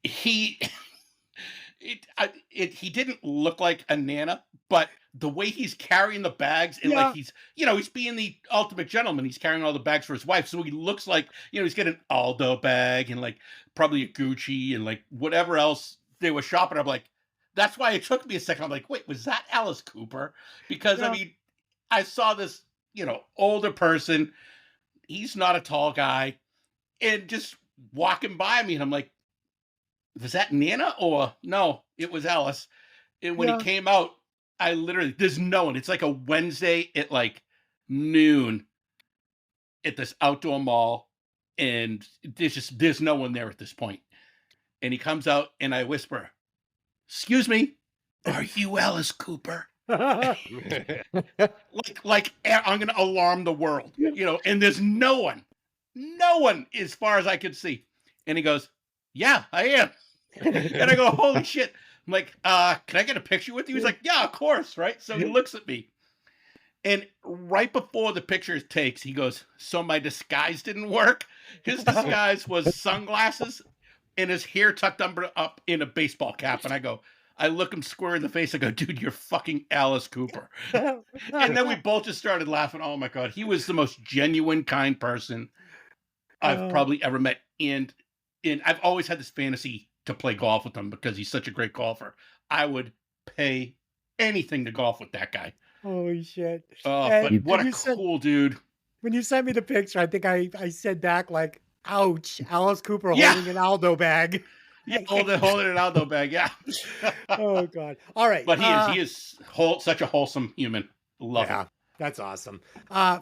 he he didn't look like a nana, but the way he's carrying the bags and Yeah. like he's being the ultimate gentleman. He's carrying all the bags for his wife, so he looks like he's got an Aldo bag and like probably a Gucci and like whatever else they were shopping. I'm like, that's why it took me a second. I'm like, wait, was that Alice Cooper? Because Yeah. I mean, I saw this older person. He's not a tall guy, and just walking by me, and I'm like, was that Nana or no? It was Alice. And when Yeah. he came out, I literally there's no one. It's like a Wednesday at like noon at this outdoor mall, and there's no one there at this point. And he comes out, and I whisper, "Excuse me, are you Alice Cooper?" Like I'm gonna alarm the world, And there's no one as far as I could see. And he goes, "Yeah, I am." And I go, "Holy shit!" I'm like, "Can I get a picture with you?" He's like, "Yeah, of course." Right. So he looks at me, and right before the picture takes, he goes, "So my disguise didn't work." His disguise was sunglasses and his hair tucked up in a baseball cap. And I look him square in the face. I go, "Dude, you're fucking Alice Cooper." And then we both just started laughing. Oh my god, he was the most genuine, kind person I've probably ever met. And I've always had this fantasy to play golf with him because he's such a great golfer. I would pay anything to golf with that guy. Holy shit. But what a cool dude. When you sent me the picture, I think I said back like, ouch, Alice Cooper Yeah. holding an Aldo bag. Yeah, holding an Aldo bag, yeah. Oh god. All right. But he is such a wholesome human. Love yeah, it. that's awesome.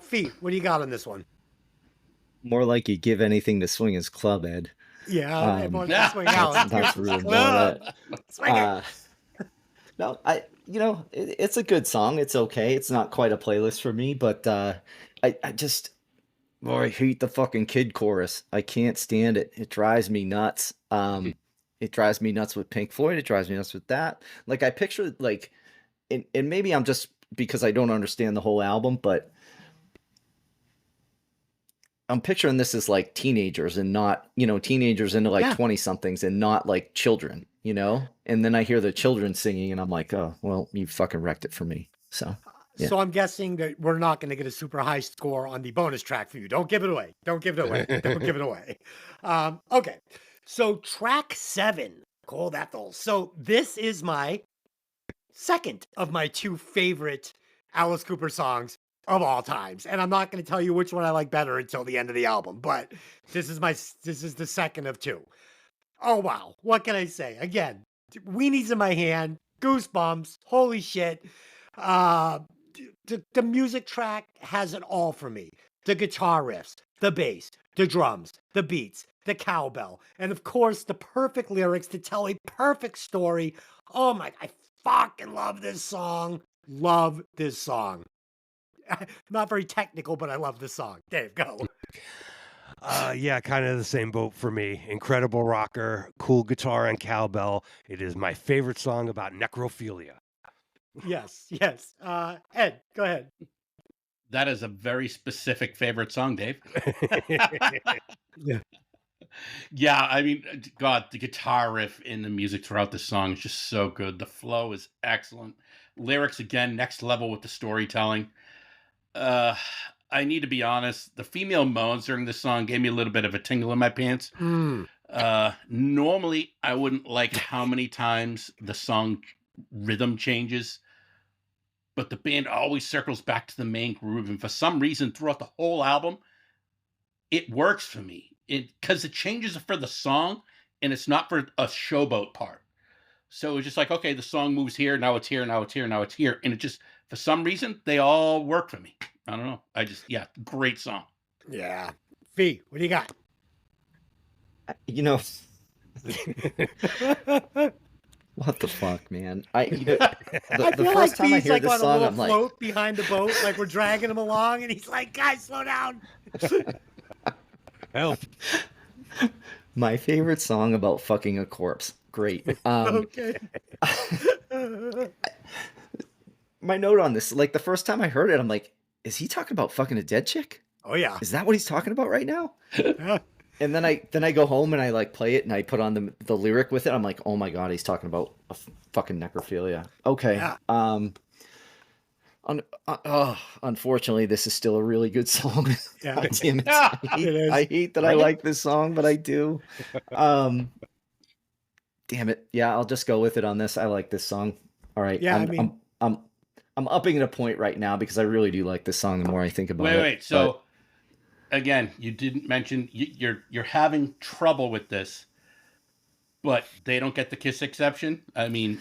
Feet, what do you got on this one? More like you give anything to swing his club, Ed. Yeah, everyone's gonna swing out. Not to ruin all Club. that. Swing it. No, it's a good song. It's okay. It's not quite a playlist for me, but I just I hate the fucking kid chorus. I can't stand it. It drives me nuts. It drives me nuts with Pink Floyd. It drives me nuts with that. Like I picture like, and maybe I'm just because I don't understand the whole album, but I'm picturing this as like teenagers and not, teenagers into like 20 somethings and not like children, and then I hear the children singing and I'm like, oh, well, you fucking wrecked it for me. So, yeah. So I'm guessing that we're not going to get a super high score on the bonus track for you. Don't give it away. Don't give it away. Don't give it away. Okay. So track 7, Cold Ethel. So this is my second of my 2 favorite Alice Cooper songs. of all times. And I'm not going to tell you which one I like better until the end of the album, but this is the second of two. Oh, wow. What can I say? Again, weenies in my hand, goosebumps. Holy shit. Uh, the music track has it all for me. The guitar riffs, the bass, the drums, the beats, the cowbell, and of course, the perfect lyrics to tell a perfect story. Oh my, I fucking love this song. Love this song. Not very technical, but I love the song. Dave, go. Yeah, kind of the same boat for me. Incredible rocker, cool guitar and cowbell. It is my favorite song about necrophilia. Yes. Ed, go ahead. That is a very specific favorite song, Dave. Yeah. Yeah, I mean, God, the guitar riff in the music throughout the song is just so good. The flow is excellent. Lyrics, again, next level with the storytelling. Uh, I need to be honest, the female moans during this song gave me a little bit of a tingle in my pants. Normally, I wouldn't like how many times the song rhythm changes, but the band always circles back to the main groove. And for some reason, throughout the whole album, it works for me. Because it changes for the song, and it's not for a showboat part. So it's just like, okay, the song moves here, now it's here, now it's here, now it's here. And it just, for some reason, they all work for me. I don't know. Great song. Yeah. Fee, what do you got? You know, what the fuck, man? The I feel first like time I Fee's hear like this on a song, little I'm like, float behind the boat, like we're dragging him along, and he's like, guys, slow down. Help. my favorite song about fucking a corpse. Great. Okay. My note on this, like the first time I heard it, I'm like, is he talking about fucking a dead chick? Oh, yeah. Is that what he's talking about right now? Yeah. And then I go home and I like play it and I put on the lyric with it. I'm like, oh my god, he's talking about fucking necrophilia. Okay. Yeah. Unfortunately, this is still a really good song. Yeah. God damn it. It is. I hate that I like this song, but I do. Damn it. Yeah, I'll just go with it on this. I like this song. All right. Yeah, I'm upping it a point right now because I really do like this song the more I think about it. Wait. So, again, you didn't mention you're having trouble with this, but they don't get the Kiss exception. I mean,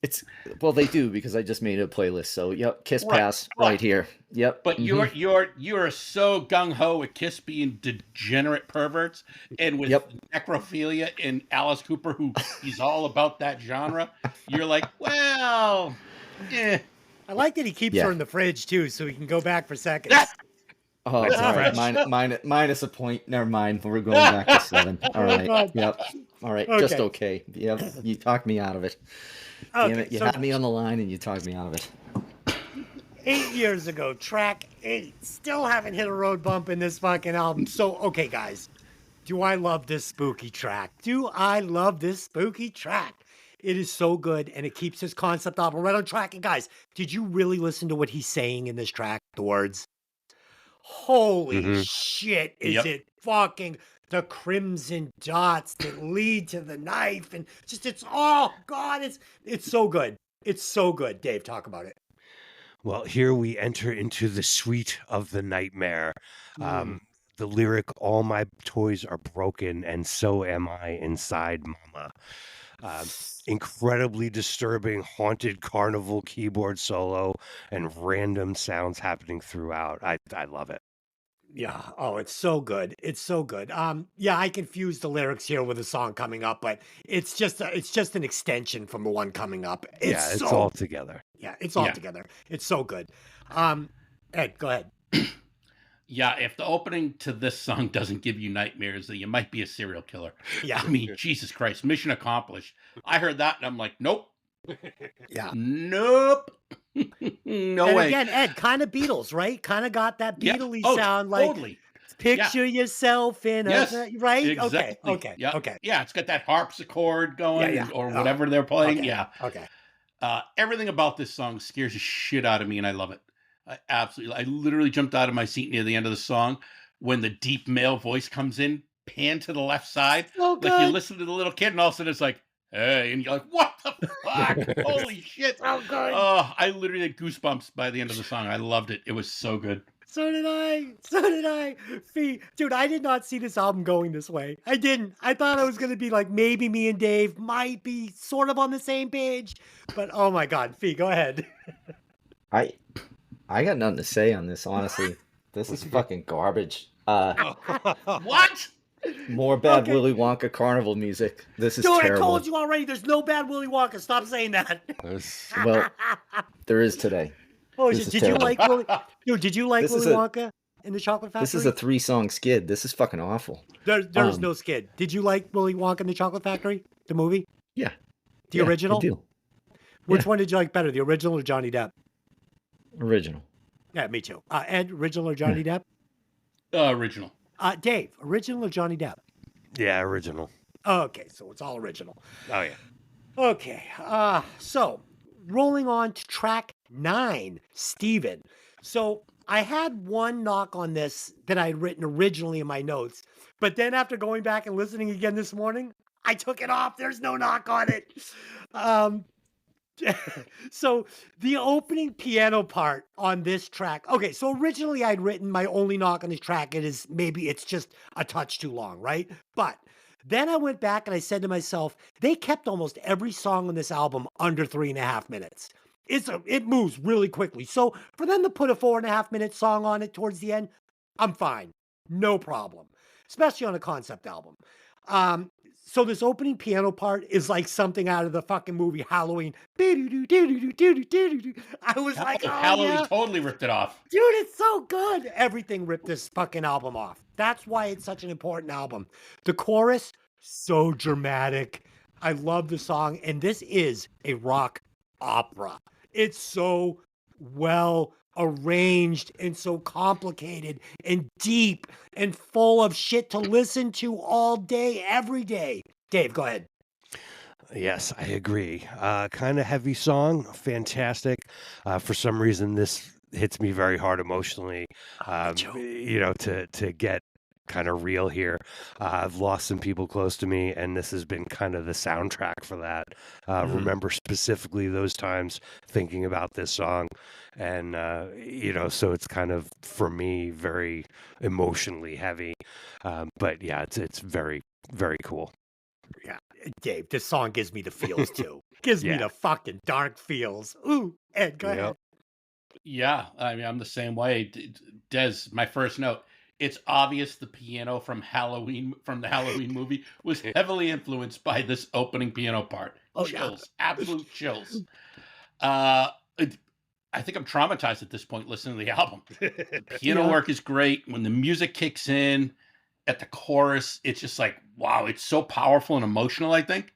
they do because I just made a playlist. So yep, Kiss Right, pass right here. Yep. but you're so gung ho with Kiss being degenerate perverts, and with necrophilia and Alice Cooper, who he's all about that genre. You're like, well, eh. I like that he keeps her in the fridge, too, so he can go back for seconds. Oh, sorry. Minus a point. Never mind. We're going back to 7. All right. Yep. All right. Okay. Just okay. Yep. You talked me out of it. Damn it. You had me on the line and you talked me out of it. 8 years ago, track 8. Still haven't hit a road bump in this fucking album. So, okay, guys. Do I love this spooky track? Do I love this spooky track? It is so good, and it keeps his concept album right on track. And guys, did you really listen to what he's saying in this track? The words? Holy shit, is it fucking the crimson dots that lead to the knife, and just it's so good. It's so good. Dave, talk about it. Well, here we enter into the suite of the nightmare. The lyric, all my toys are broken and so am I inside mama. Incredibly disturbing, haunted carnival keyboard solo and random sounds happening throughout. I love it. Yeah. Oh, it's so good. It's so good. Yeah, I confused the lyrics here with the song coming up, but it's just an extension from the one coming up. It's all together. Yeah, it's all together. It's so good. Ed, go ahead. Yeah, if the opening to this song doesn't give you nightmares, then you might be a serial killer. Yeah. I mean, Jesus Christ, mission accomplished. I heard that and I'm like, nope. Yeah. Nope. No way. Again, Ed, kind of Beatles, right? Kind of got that Beatley sound, like totally. picture yourself in a right? Exactly. Okay. Yeah. Okay. Yeah, it's got that harpsichord going or Oh, whatever they're playing. okay. Yeah. Okay. Everything about this song scares the shit out of me, and I love it. I literally jumped out of my seat near the end of the song when the deep male voice comes in, pan to the left side. So good. Like you listen to the little kid, and all of a sudden it's like, hey, and you're like, what the fuck? Holy shit. So good. Oh, I literally had goosebumps by the end of the song. I loved it. It was so good. So did I. So did I. Fee, dude, I did not see this album going this way. I didn't. I thought it was going to be like maybe me and Dave might be sort of on the same page. But oh my God, Fee, go ahead. I got nothing to say on this, honestly. This is fucking garbage. What? More bad Okay. Willy Wonka carnival music. This is Dude, terrible. I told you already. There's no bad Willy Wonka. Stop saying that. Well, there is today. Oh, This shit. is Did terrible. you like Willy? Dude, did you like This is Willy a- Wonka and the Chocolate Factory? This is a 3-song skid. This is fucking awful. There's no skid. Did you like Willy Wonka and the Chocolate Factory, the movie? Yeah. The Yeah, original? I do. Which Yeah. one did you like better, the original or Johnny Depp? Original. Yeah, me too. Ed, original or Johnny Depp? Original. Dave, original or Johnny Depp? Yeah, original. Okay, so it's all original. Oh yeah. Okay, so rolling on to track 9, Steven. So I had one knock on this that I had written originally in my notes, but then after going back and listening again this morning, I took it off. There's no knock on it. So the opening piano part on this track. Okay, so originally I'd written my only knock on this track. It is maybe it's just a touch too long, right? But then I went back and I said to myself, they kept almost every song on this album under 3.5 minutes. It moves really quickly. So for them to put a 4.5 minute song on it towards the end, I'm fine. No problem. Especially on a concept album. So this opening piano part is like something out of the fucking movie Halloween. I was like, oh, Halloween yeah. totally ripped it off. Dude, it's so good. Everything ripped this fucking album off. That's why it's such an important album. The chorus, so dramatic. I love the song. And this is a rock opera. It's so well arranged and so complicated and deep and full of shit to listen to all day, every day. Dave, go ahead. Yes, I agree. Kind of heavy song, fantastic. For some reason, this hits me very hard emotionally. Joe. To get kind of real here. I've lost some people close to me, and this has been kind of the soundtrack for that. Remember specifically those times thinking about this song, and so it's kind of for me very emotionally heavy. But yeah, it's very, very cool. Yeah, Dave, this song gives me the feels too. Gives me Yeah. the fucking dark feels. Ooh, Ed, go ahead. Yep. Yeah, I mean, I'm the same way. Des, my first note. It's obvious the piano from the Halloween movie was heavily influenced by this opening piano part. Oh, yeah. Chills, absolute chills. I think I'm traumatized at this point listening to the album. The piano Yeah. work is great. When the music kicks in at the chorus, it's just like, wow, it's so powerful and emotional, I think.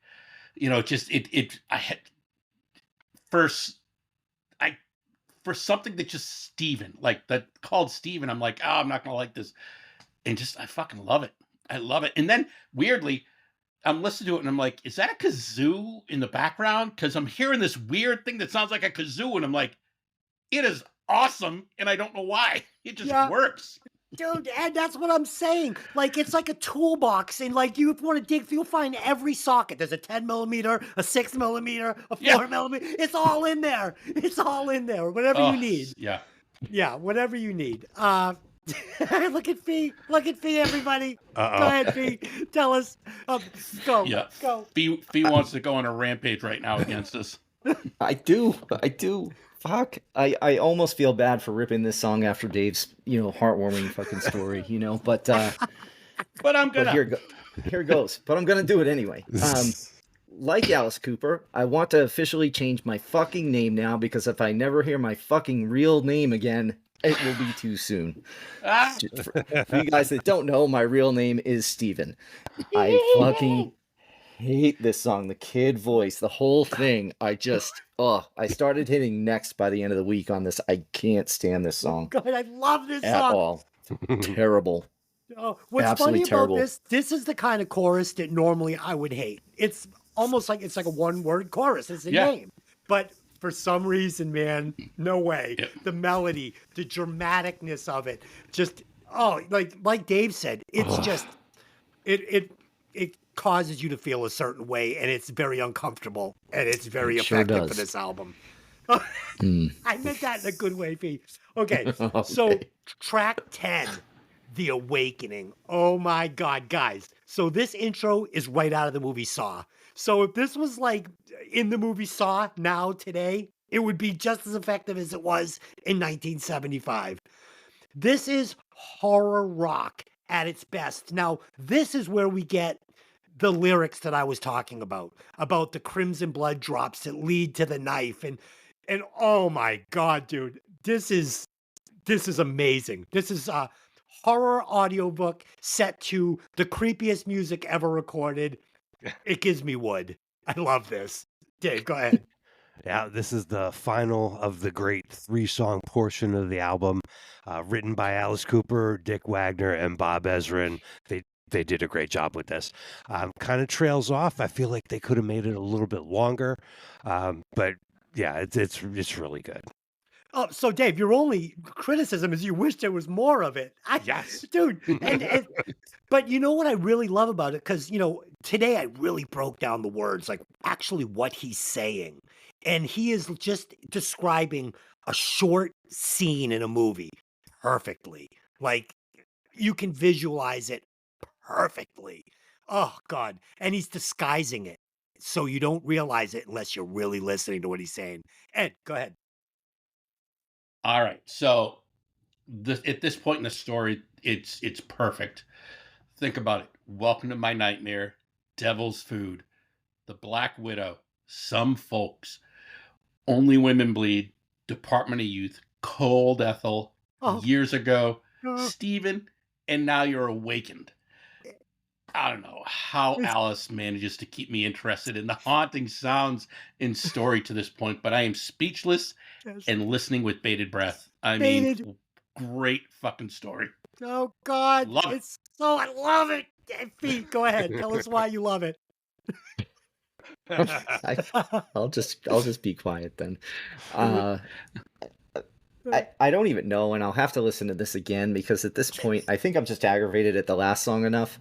For something that just Steven, like that called Steven, I'm like, oh, I'm not gonna like this. And I fucking love it. I love it. And then weirdly, I'm listening to it and I'm like, is that a kazoo in the background? Because I'm hearing this weird thing that sounds like a kazoo, and I'm like, it is awesome, and I don't know why. It just Yeah. works. Dude, and that's what I'm saying. Like, it's like a toolbox, and like you want to dig, you'll find every socket. There's a 10 millimeter, a 6 millimeter, a 4 Yeah. millimeter. It's all in there. It's all in there. Whatever Oh, you need. Yeah. Yeah, whatever you need. Look at Fee. Look at Fee, everybody. Go ahead, Fee. Tell us. Go. Yeah. Go. Fee wants to go on a rampage right now against us. I do. Fuck. I almost feel bad for ripping this song after Dave's, heartwarming fucking story, but But I'm but gonna. here goes. But I'm gonna do it anyway. Like Alice Cooper, I want to officially change my fucking name now, because if I never hear my fucking real name again, it will be too soon. Ah, For you guys that don't know, my real name is Steven. I fucking hate this song. The kid voice, the whole thing. I started hitting next by the end of the week on this. I can't stand this song God, I love this at song. all. Terrible. Oh, what's Absolutely funny terrible. about this is the kind of chorus that normally I would hate. It's almost like it's like a one-word chorus. It's a Yeah. name. But for some reason, man, no way. Yep. The melody, the dramaticness of it, just like Dave said, it's just it's it causes you to feel a certain way, and it's very uncomfortable, and it's very It sure effective for does. this album. Hmm. I meant that in a good way, Pete. Okay, so Okay. track 10, The Awakening. Oh my God, guys. So this intro is right out of the movie Saw. So if this was like in the movie Saw now, today, it would be just as effective as it was in 1975. This is horror rock at its best. Now, this is where we get the lyrics that I was talking about the crimson blood drops that lead to the knife, and oh my God, dude, this is amazing. This is a horror audiobook set to the creepiest music ever recorded. It gives me wood. I love this. Dave, go ahead. Yeah, this is the final of the great 3-song portion of the album, written by Alice Cooper, Dick Wagner, and Bob Ezrin. They did a great job with this. Kind of trails off. I feel like they could have made it a little bit longer, but yeah, it's really good. Oh, so Dave, your only criticism is you wish there was more of it. Yes. Dude, and but you know what I really love about it? Because today I really broke down the words, like actually what he's saying. And he is just describing a short scene in a movie perfectly. Like you can visualize it perfectly. Oh God. And he's disguising it. So you don't realize it unless you're really listening to what he's saying. Ed, go ahead. All right. So at this point in the story, it's perfect. Think about it. Welcome to My Nightmare, Devil's Food, The Black Widow, Some Folks, Only Women Bleed, Department of Youth, Cold Ethel, Oh. Years Ago, Uh, Stephen, and Now You're Awakened. I don't know how It's- Alice manages to keep me interested in the haunting sounds and story to this point, but I am speechless and listening with bated breath. I Bated. mean, great fucking story. Oh God, Love it. it's so I love it. Pete, go ahead. Tell us why you love it. I'll just be quiet then. I don't even know, and I'll have to listen to this again because at this point I think I'm just aggravated at the last song enough.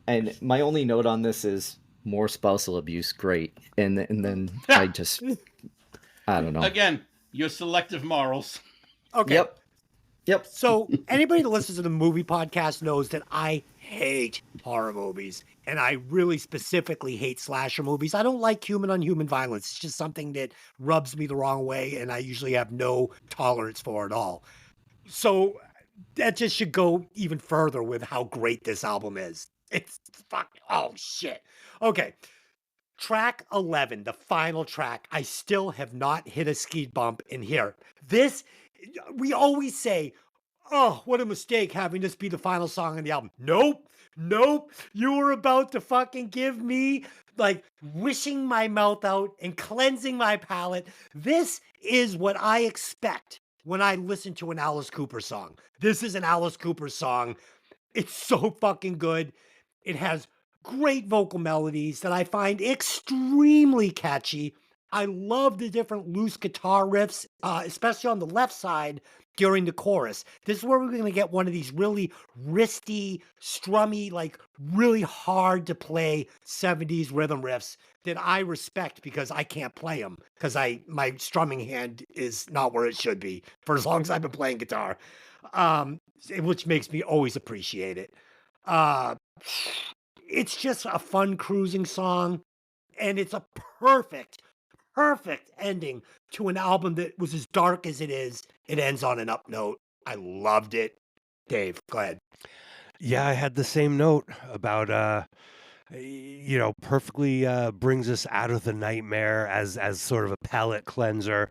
And my only note on this is more spousal abuse, great. And then I don't know. Again, your selective morals. Okay. Yep. So anybody that listens to the movie podcast knows that I hate horror movies, and I really specifically hate slasher movies. I don't like human on human violence. It's just something that rubs me the wrong way, and I usually have no tolerance for it all. So that just should go even further with how great this album is. It's oh shit. Okay. Track 11, the final track. I still have not hit a speed bump in here. We always say, oh, what a mistake having this be the final song on the album. Nope. You were about to fucking give me like wishing my mouth out and cleansing my palate. This is what I expect when I listen to an Alice Cooper song. This is an Alice Cooper song. It's so fucking good. It has great vocal melodies that I find extremely catchy. I love the different loose guitar riffs, especially on the left side during the chorus. This is where we're going to get one of these really wristy, strummy, like really hard to play 70s rhythm riffs that I respect because I can't play them because my strumming hand is not where it should be for as long as I've been playing guitar, which makes me always appreciate it. It's just a fun cruising song, and it's a perfect ending to an album that was as dark as it is. It ends on an up note. I loved it. Dave, go ahead. Yeah, I had the same note about perfectly brings us out of the nightmare as sort of a palate cleanser.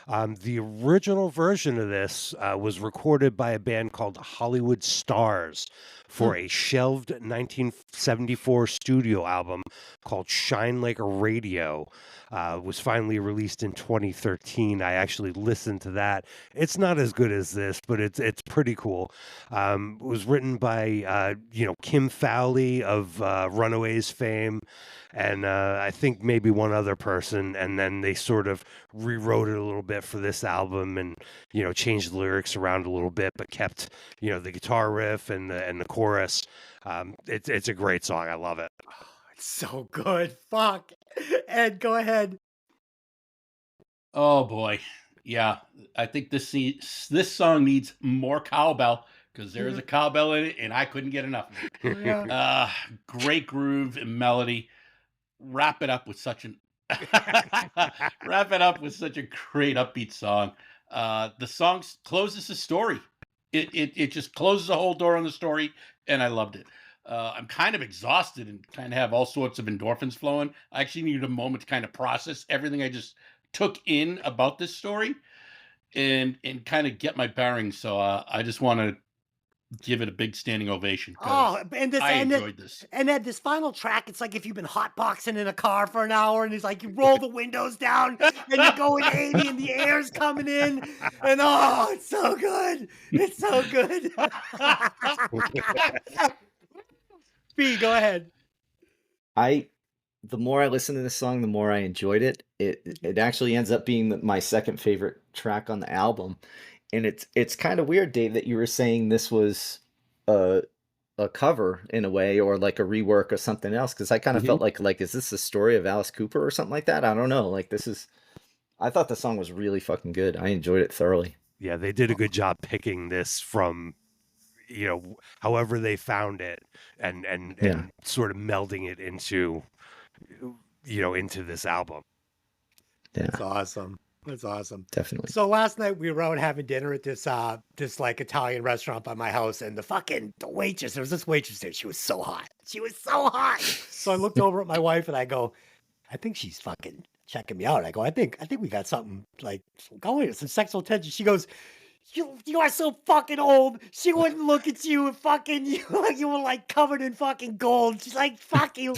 The original version of this was recorded by a band called Hollywood Stars for a shelved 1974 studio album called Shine Like a Radio. Was finally released in 2013. I actually listened to that. It's not as good as this, but it's pretty cool. It was written by Kim Fowley of Runaway Runaways fame, and I think maybe one other person, and then they sort of rewrote it a little bit for this album, and changed the lyrics around a little bit, but kept the guitar riff and the chorus. It's a great song. I love it. It's so good. Fuck. Ed, go ahead. Oh boy, yeah. I think this song needs more cowbell because there is a cowbell in it, and I couldn't get enough of it. Yeah. Great groove and melody. Wrap it up with such an wrap it up with such a great upbeat song. The song closes the story. It just closes the whole door on the story, and I loved it. I'm kind of exhausted and kind of have all sorts of endorphins flowing. I actually needed a moment to kind of process everything I just took in about this story and kind of get my bearings. So I just want to give it a big standing ovation. Oh, and I enjoyed this. And then this final track, it's like if you've been hotboxing in a car for an hour, and it's like you roll the windows down and you're going 80 and the air's coming in, and oh, it's so good. It's so good. B, go ahead. The more I listen to this song, the more I enjoyed it. It actually ends up being my second favorite track on the album, and it's kind of weird, Dave, that you were saying this was a cover in a way, or like a rework of something else, because I kind of felt like is this the story of Alice Cooper or something like that? I don't know. Like I thought the song was really fucking good. I enjoyed it thoroughly. Yeah, they did a good job picking this from however they found it, and sort of melding it into into this album. Yeah, That's awesome. That's awesome. definitely. So last night we were out having dinner at this like Italian restaurant by my house, and the waitress, there was this waitress there. She was so hot. She was so hot. So I looked over at my wife and I go, I think she's fucking checking me out. I go, I think we got something like going, some sexual tension. She goes, you are so fucking old. She wouldn't look at you and fucking you were like covered in fucking gold. She's like, fuck you.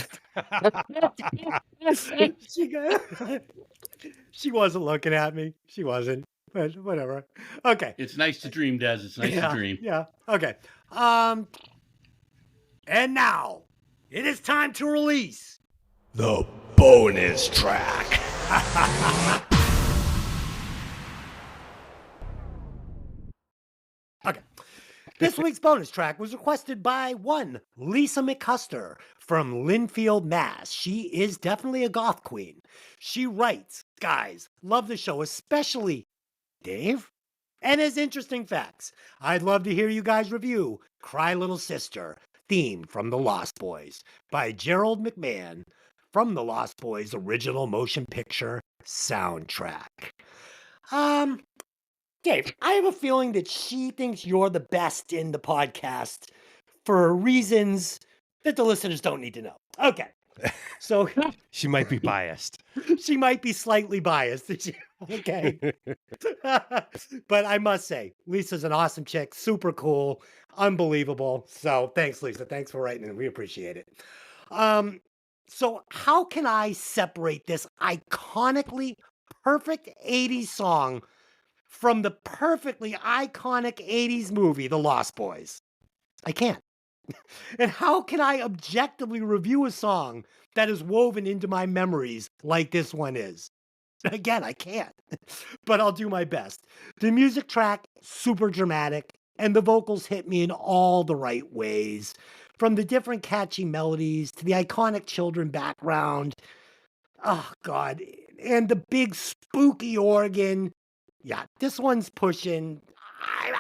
She wasn't looking at me. She wasn't. But whatever. Okay. It's nice to dream, Des. It's nice to dream. Yeah. Okay. And now it is time to release The bonus track. Okay. This week's bonus track was requested by one Lisa McCuster from Linfield, Mass. She is definitely a goth queen. She writes, guys, love the show, especially Dave, and his interesting facts. I'd love to hear you guys review Cry Little Sister, theme from The Lost Boys by Gerald McMahon from The Lost Boys original motion picture soundtrack. Dave, I have a feeling that she thinks you're the best in the podcast for reasons that the listeners don't need to know. Okay. So She might be biased. she might be slightly biased. Okay. But I must say, Lisa's an awesome chick, super cool, unbelievable. So thanks, Lisa. Thanks for writing in. We appreciate it. So how can I separate this iconically perfect 80s song from the perfectly iconic 80s movie, The Lost Boys? I can't. And how can I objectively review a song that is woven into my memories like this one is? Again, I can't, but I'll do my best. The music track, super dramatic, and the vocals hit me in all the right ways. From the different catchy melodies to the iconic children background. Oh, God. And the big spooky organ. Yeah, this one's pushing.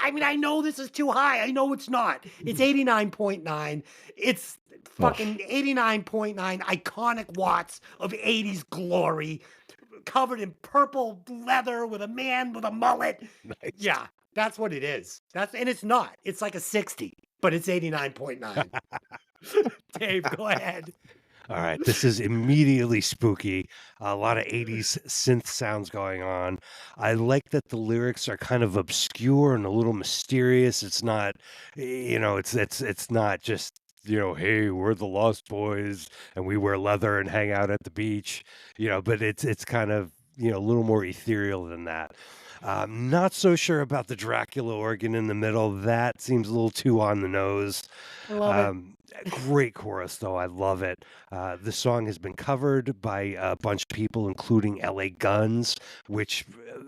I mean, I know this is too high. I know it's not. It's 89.9. It's fucking 89.9 iconic watts of 80s glory, covered in purple leather with a man with a mullet. Nice. Yeah, that's what it is. And it's not. It's like a 60, but it's 89.9. Dave, go ahead. All right, this is immediately spooky. A lot of 80s synth sounds going on. I like that the lyrics are kind of obscure and a little mysterious. It's not, it's not just, hey, we're the Lost Boys and we wear leather and hang out at the beach, but it's kind of, a little more ethereal than that. Not so sure about the Dracula organ in the middle. That seems a little too on the nose. I love it. Great chorus, though. I love it. This song has been covered by a bunch of people, including LA Guns, which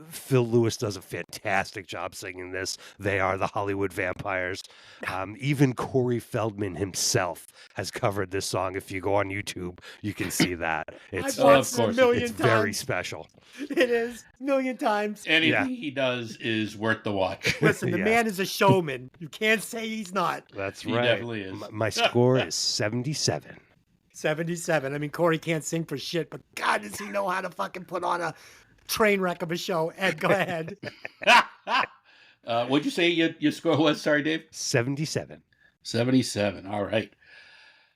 Phil Lewis does a fantastic job singing this. They are the Hollywood Vampires. Even Corey Feldman himself has covered this song. If you go on YouTube, you can see that. It's, I've watched of it a course, million it's times. very special. It is a million times. Anything he does is worth the watch. Listen, the Yeah. man is a showman. You can't say he's not. That's He right. definitely is. My score is 77. 77. I mean, Corey can't sing for shit, but God, does he know how to fucking put on a train wreck of a show? Ed, go ahead. What'd you say your score was? Sorry, Dave. 77. 77. All right.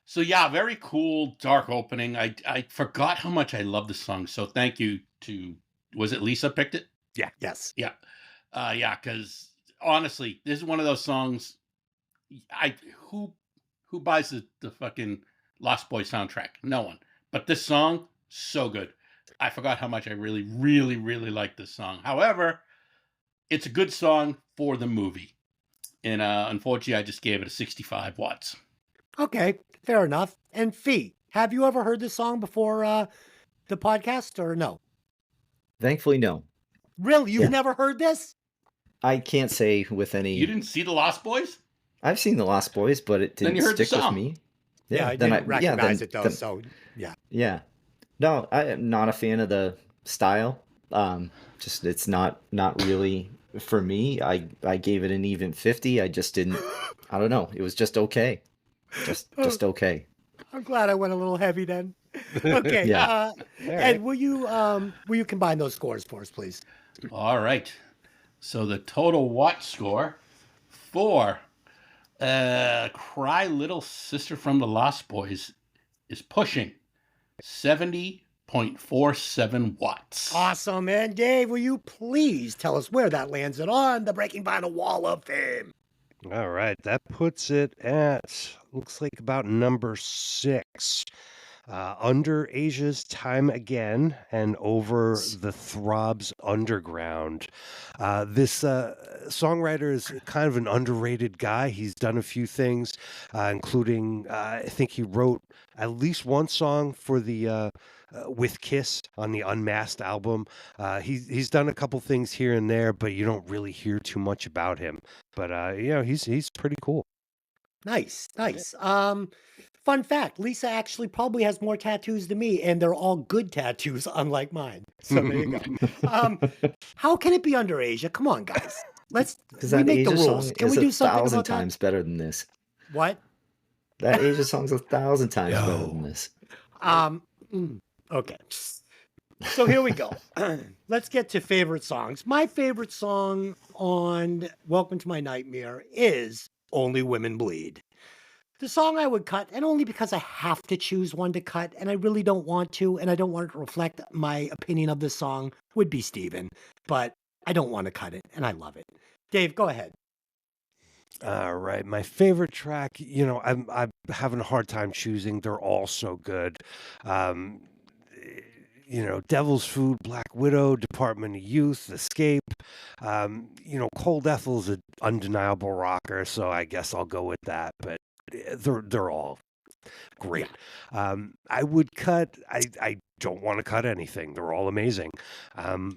So yeah, very cool, dark opening. I forgot how much I love the song. So thank you to, was it Lisa picked it? Yes. Yeah. Because honestly, this is one of those songs. Who buys the fucking Lost Boys soundtrack? No one. But this song, so good. I forgot how much I really, really, really like this song. However, it's a good song for the movie. And unfortunately, I just gave it a 65 watts. Okay, fair enough. And Fee, have you ever heard this song before the podcast or no? Thankfully, no. Really? You've Yeah. never heard this? I can't say with any. You didn't see the Lost Boys? I've seen The Lost Boys, but it Then didn't you heard the stick with song. me. Yeah, I then didn't recognize then- it though, then- so yeah. Yeah. No, I am not a fan of the style. Just it's not really for me. I gave it an even 50. I just didn't. I don't know. It was just okay. Just okay. I'm glad I went a little heavy then. Okay. Yeah. Ed, will you combine those scores for us, please? All right. So the total watt score for Cry Little Sister from the Lost Boys is pushing 70.47 watts. Awesome. And Dave, will you please tell us where that lands it on the Breaking Vinyl Wall of Fame? All right, that puts it at, looks like about number 6. Under Asia's Time Again and over the Throbs Underground. This songwriter is kind of an underrated guy. He's done a few things, including, I think he wrote at least one song for the with Kiss on the Unmasked album. He's done a couple things here and there, but you don't really hear too much about him. But he's pretty cool. Nice. Fun fact, Lisa actually probably has more tattoos than me, and they're all good tattoos, unlike mine. So there you go. How can it be under Asia? Come on, guys. Because We that make the Asia rules. song Can is we do 1,000 something about that? times better than this. What? That Asia song's 1,000 times better than this. Okay. So here we go. Let's get to favorite songs. My favorite song on Welcome to My Nightmare is Only Women Bleed. The song I would cut, and only because I have to choose one to cut, and I really don't want to, and I don't want it to reflect my opinion of this song, would be Steven. But I don't want to cut it, and I love it. Dave, go ahead. All right, my favorite track. I'm having a hard time choosing. They're all so good. Devil's Food, Black Widow, Department of Youth, Escape. Cold Ethel's an undeniable rocker, so I guess I'll go with that. But they're all great. I would cut. I don't want to cut anything. They're all amazing.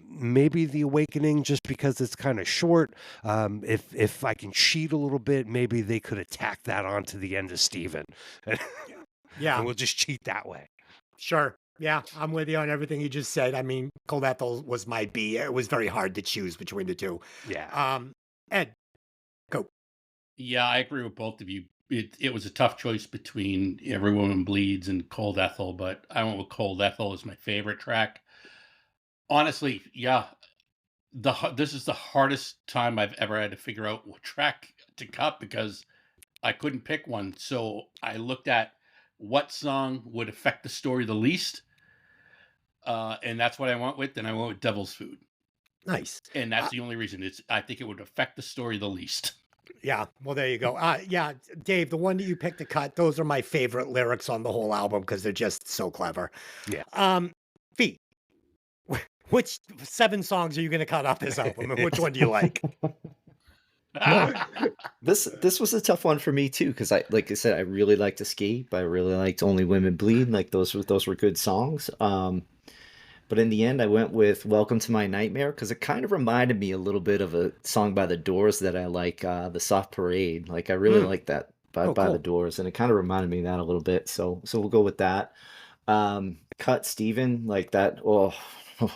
Maybe The Awakening, just because it's kind of short. If I can cheat a little bit, maybe they could attack that onto the end of Steven. Yeah, And we'll just cheat that way. sure. Yeah, I'm with you on everything you just said. I mean, Cold Ethel was my B. It was very hard to choose between the two. Yeah. Ed, go. Yeah, I agree with both of you. It was a tough choice between Every Woman Bleeds and Cold Ethel, but I went with Cold Ethel as my favorite track. Honestly, yeah, this is the hardest time I've ever had to figure out what track to cut because I couldn't pick one. So I looked at what song would affect the story the least, and that's what I went with. And I went with Devil's Food, Nice. and that's the only reason. I think it would affect the story the least. Yeah, well, there you go. Yeah, Dave, the one that you picked to cut, those are my favorite lyrics on the whole album because they're just so clever. Yeah. Fee, which 7 songs are you going to cut off this album, and which one do you like? This was a tough one for me too, because like I said, I really liked Escape. I really liked Only Women Bleed. Like those were good songs. But in the end, I went with Welcome to My Nightmare because it kind of reminded me a little bit of a song by The Doors that I like, The Soft Parade. Like I really Mm. like that Oh, by The cool. Doors, and it kind of reminded me of that a little bit. So we'll go with that. Cut Steven, like that. Oh, oh,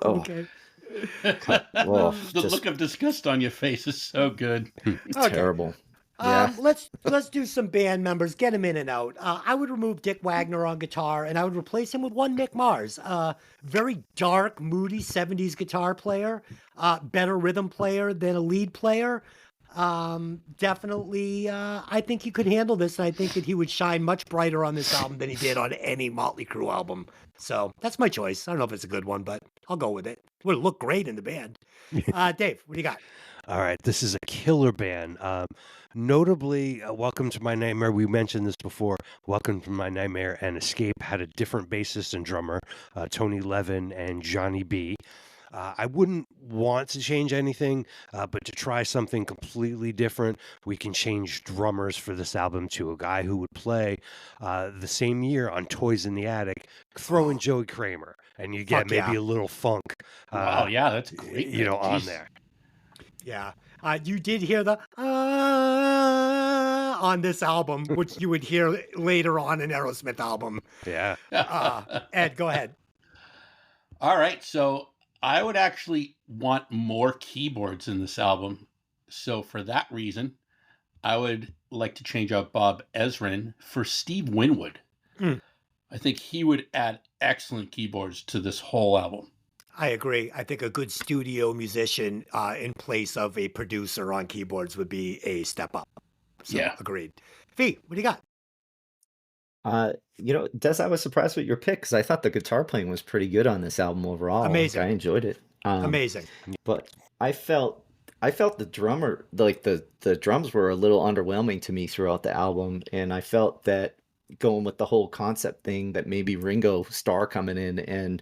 Okay. cut. Oh, The just look of disgust on your face is so good. Okay. terrible. Yeah. Let's do some band members, get them in and out. I would remove Dick Wagner on guitar, and I would replace him with one Mick Mars. Very dark, moody '70s guitar player. Better rhythm player than a lead player. Definitely, I think he could handle this, and I think that he would shine much brighter on this album than he did on any Motley Crue album. So that's my choice. I don't know if it's a good one, but I'll go with it. Would look great in the band. Dave, what do you got? All right, this is a killer band. Notably, Welcome to My Nightmare. We mentioned this before. Welcome to My Nightmare and Escape had a different bassist and drummer, Tony Levin and Johnny B. I wouldn't want to change anything, but to try something completely different, we can change drummers for this album to a guy who would play the same year on Toys in the Attic. Throw in Joey Kramer, and you get Fuck maybe yeah. a little funk, Wow, yeah, that's a great. on Jeez. there. Yeah. You did hear the on this album, which you would hear later on an Aerosmith album. Yeah. Ed, go ahead. All right, so I would actually want more keyboards in this album. So for that reason, I would like to change out Bob Ezrin for Steve Winwood. Mm. I think he would add excellent keyboards to this whole album. I agree. I think a good studio musician in place of a producer on keyboards would be a step up. So, Yeah. agreed. Fee, what do you got? Des, I was surprised with your pick because I thought the guitar playing was pretty good on this album overall. Like, Amazing. I enjoyed it. Amazing. But I felt the drummer, like the drums were a little underwhelming to me throughout the album, and I felt that going with the whole concept thing that maybe Ringo Starr coming in and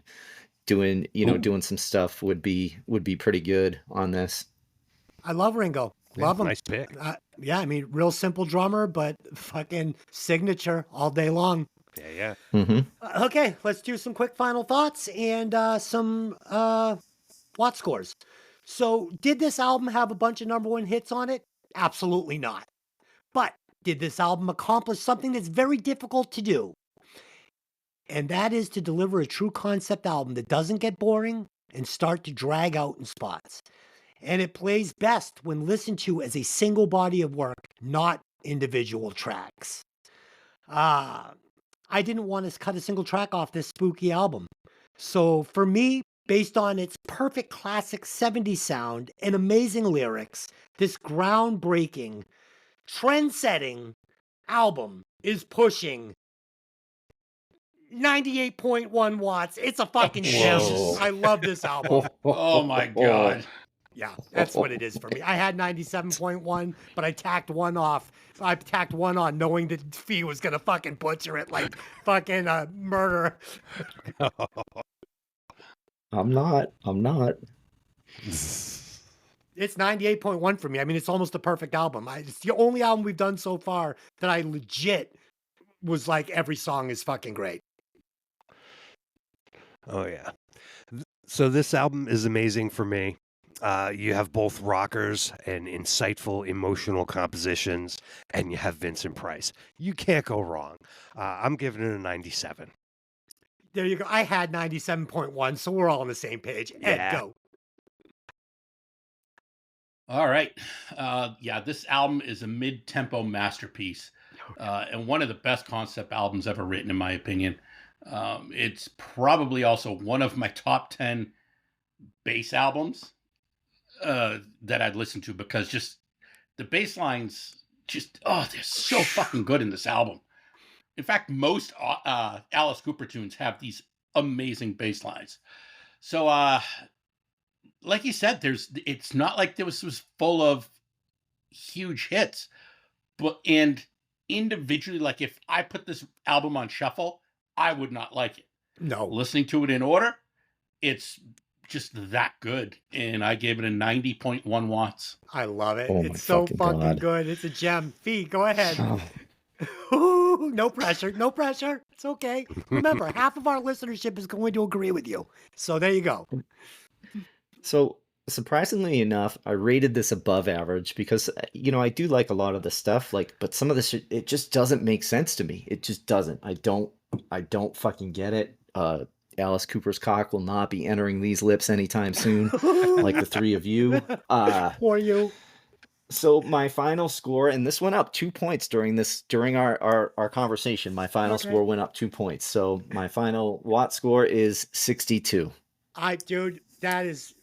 doing doing some stuff would be pretty good on this. I love Ringo. Yeah, Love him. nice pick. Yeah, I mean, real simple drummer, but fucking signature all day long. Yeah. Mm-hmm. Okay, let's do some quick final thoughts and some Watt scores. So, did this album have a bunch of #1 hits on it? Absolutely not. But did this album accomplish something that's very difficult to do? And that is to deliver a true concept album that doesn't get boring and start to drag out in spots. And it plays best when listened to as a single body of work, not individual tracks. I didn't want to cut a single track off this spooky album. So for me, based on its perfect classic '70s sound and amazing lyrics, this groundbreaking, trend-setting album is pushing 98.1 watts. It's a fucking gem. Whoa. I love this album. Oh my God. Yeah, that's what it is for me. I had 97.1, but I tacked one off. I tacked one on knowing that Fee was going to fucking butcher it like fucking murder. I'm not. It's 98.1 for me. I mean, it's almost the perfect album. It's the only album we've done so far that I legit was like, every song is fucking great. Oh yeah. So this album is amazing for me. You have both rockers and insightful emotional compositions, and you have Vincent Price. You can't go wrong. I'm giving it a 97. There you go. I had 97.1, so we're all on the same page. Ed, Yeah. go. All right. Yeah, this album is a mid-tempo masterpiece and one of the best concept albums ever written, in my opinion. It's probably also one of my top 10 bass albums that I'd listen to because just the bass lines, they're so fucking good in this album. In fact, most Alice Cooper tunes have these amazing bass lines. So, like you said, it's not like this was full of huge hits, and individually, like if I put this album on shuffle, I would not like it. No. Listening to it in order, it's just that good, and I gave it a 90.1 watts. I love it. Oh my It's so fucking fucking God. good. It's a gem. Fee, go ahead. Oh, Ooh, no pressure. No pressure. It's okay. Remember, half of our listenership is going to agree with you. So there you go. So surprisingly enough, I rated this above average because I do like a lot of the stuff, but some of this it just doesn't make sense to me. It just doesn't. I don't fucking get it. Alice Cooper's cock will not be entering these lips anytime soon, like the three of you. For you. So my final score, and this went up 2 points during our conversation. My final Okay. score went up 2 points. So my final Watt score is 62. Dude, that is,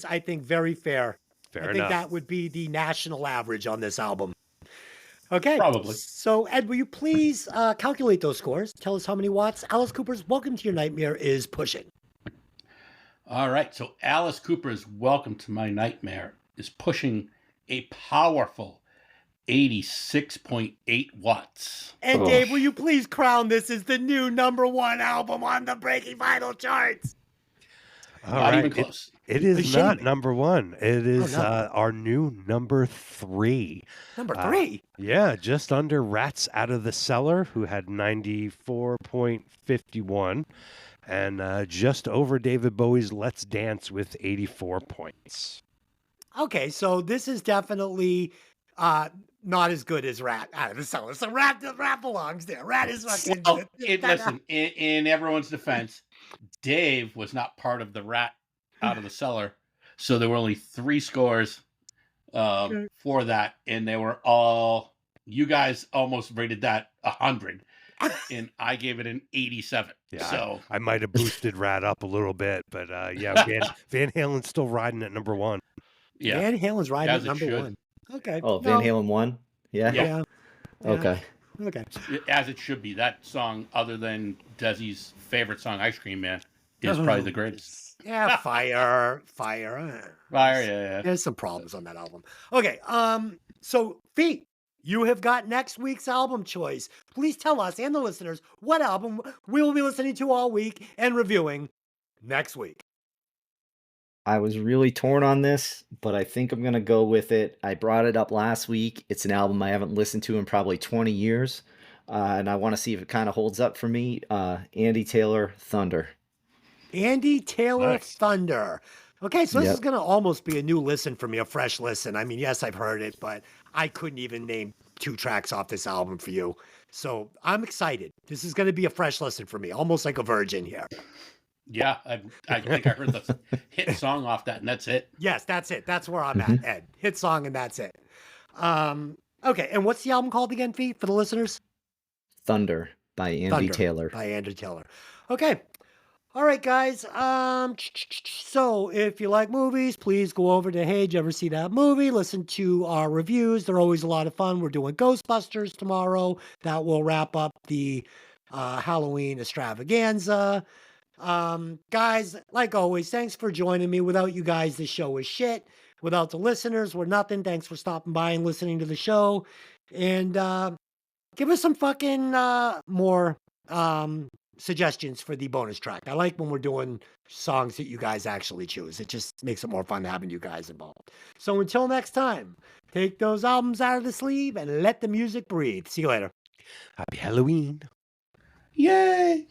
I think, very fair. Fair I think enough. that would be the national average on this album. Okay. Probably. So, Ed, will you please calculate those scores? Tell us how many watts Alice Cooper's Welcome to Your Nightmare is pushing. All right, so Alice Cooper's Welcome to My Nightmare is pushing a powerful 86.8 watts. And Oh. Dave, will you please crown this as the new #1 album on the Breaking Vinyl charts? All Not right. even close. It Are you is shitting not me? number one. It is no. our new number 3. Number 3. Yeah, just under Rats Out of the Cellar, who had 94.51, and just over David Bowie's Let's Dance with 84 points. Okay, so this is definitely not as good as Rat Out of the Cellar. So Rat belongs there. Rat is fucking. Well, listen, in everyone's defense, Dave was not part of the Rat Out of the Cellar, so there were only 3 scores for that, and they were all. You guys almost rated that 100, and I gave it an 87. Yeah, So I might have boosted Rat up a little bit, but yeah, Van Halen's still riding at number 1. yeah, Van Halen's riding As at it should. #1. Okay. Oh, Van Halen 1? Yeah? Yeah. Okay. Okay. as it should be. That song, other than Desi's favorite song, "Ice Cream Man," is probably the greatest. Yeah, fire. Fire, yeah. There's some problems on that album. Okay, so Fee, you have got next week's album choice. Please tell us and the listeners what album we will be listening to all week and reviewing next week. I was really torn on this, but I think I'm going to go with it. I brought it up last week. It's an album I haven't listened to in probably 20 years, and I want to see if it kind of holds up for me. Andy Taylor, Thunder. Andy Taylor, Nice. Thunder. Okay, so this Yep. is going to almost be a new listen for me, a fresh listen. I mean, yes, I've heard it, but I couldn't even name 2 tracks off this album for you. So I'm excited. This is going to be a fresh listen for me, almost like a virgin here. Yeah, I think I heard the hit song off that, and that's it. Yes, that's it. That's where I'm at, Ed. Hit song, and that's it. Okay, and what's the album called again, Fee, for the listeners? Thunder by Andy Thunder Taylor. by Andrew Taylor. Okay. All right, guys. So if you like movies, please go over to Hey, did you ever see that movie? Listen to our reviews. They're always a lot of fun. We're doing Ghostbusters tomorrow. That will wrap up the Halloween extravaganza. Guys, like always, thanks for joining me. Without you guys, the show is shit. Without the listeners, we're nothing. Thanks for stopping by and listening to the show. And give us some fucking more suggestions for the bonus track. I like when we're doing songs that you guys actually choose. It just makes it more fun having you guys involved. So until next time, take those albums out of the sleeve and let the music breathe. See you later. Happy Halloween. Yay!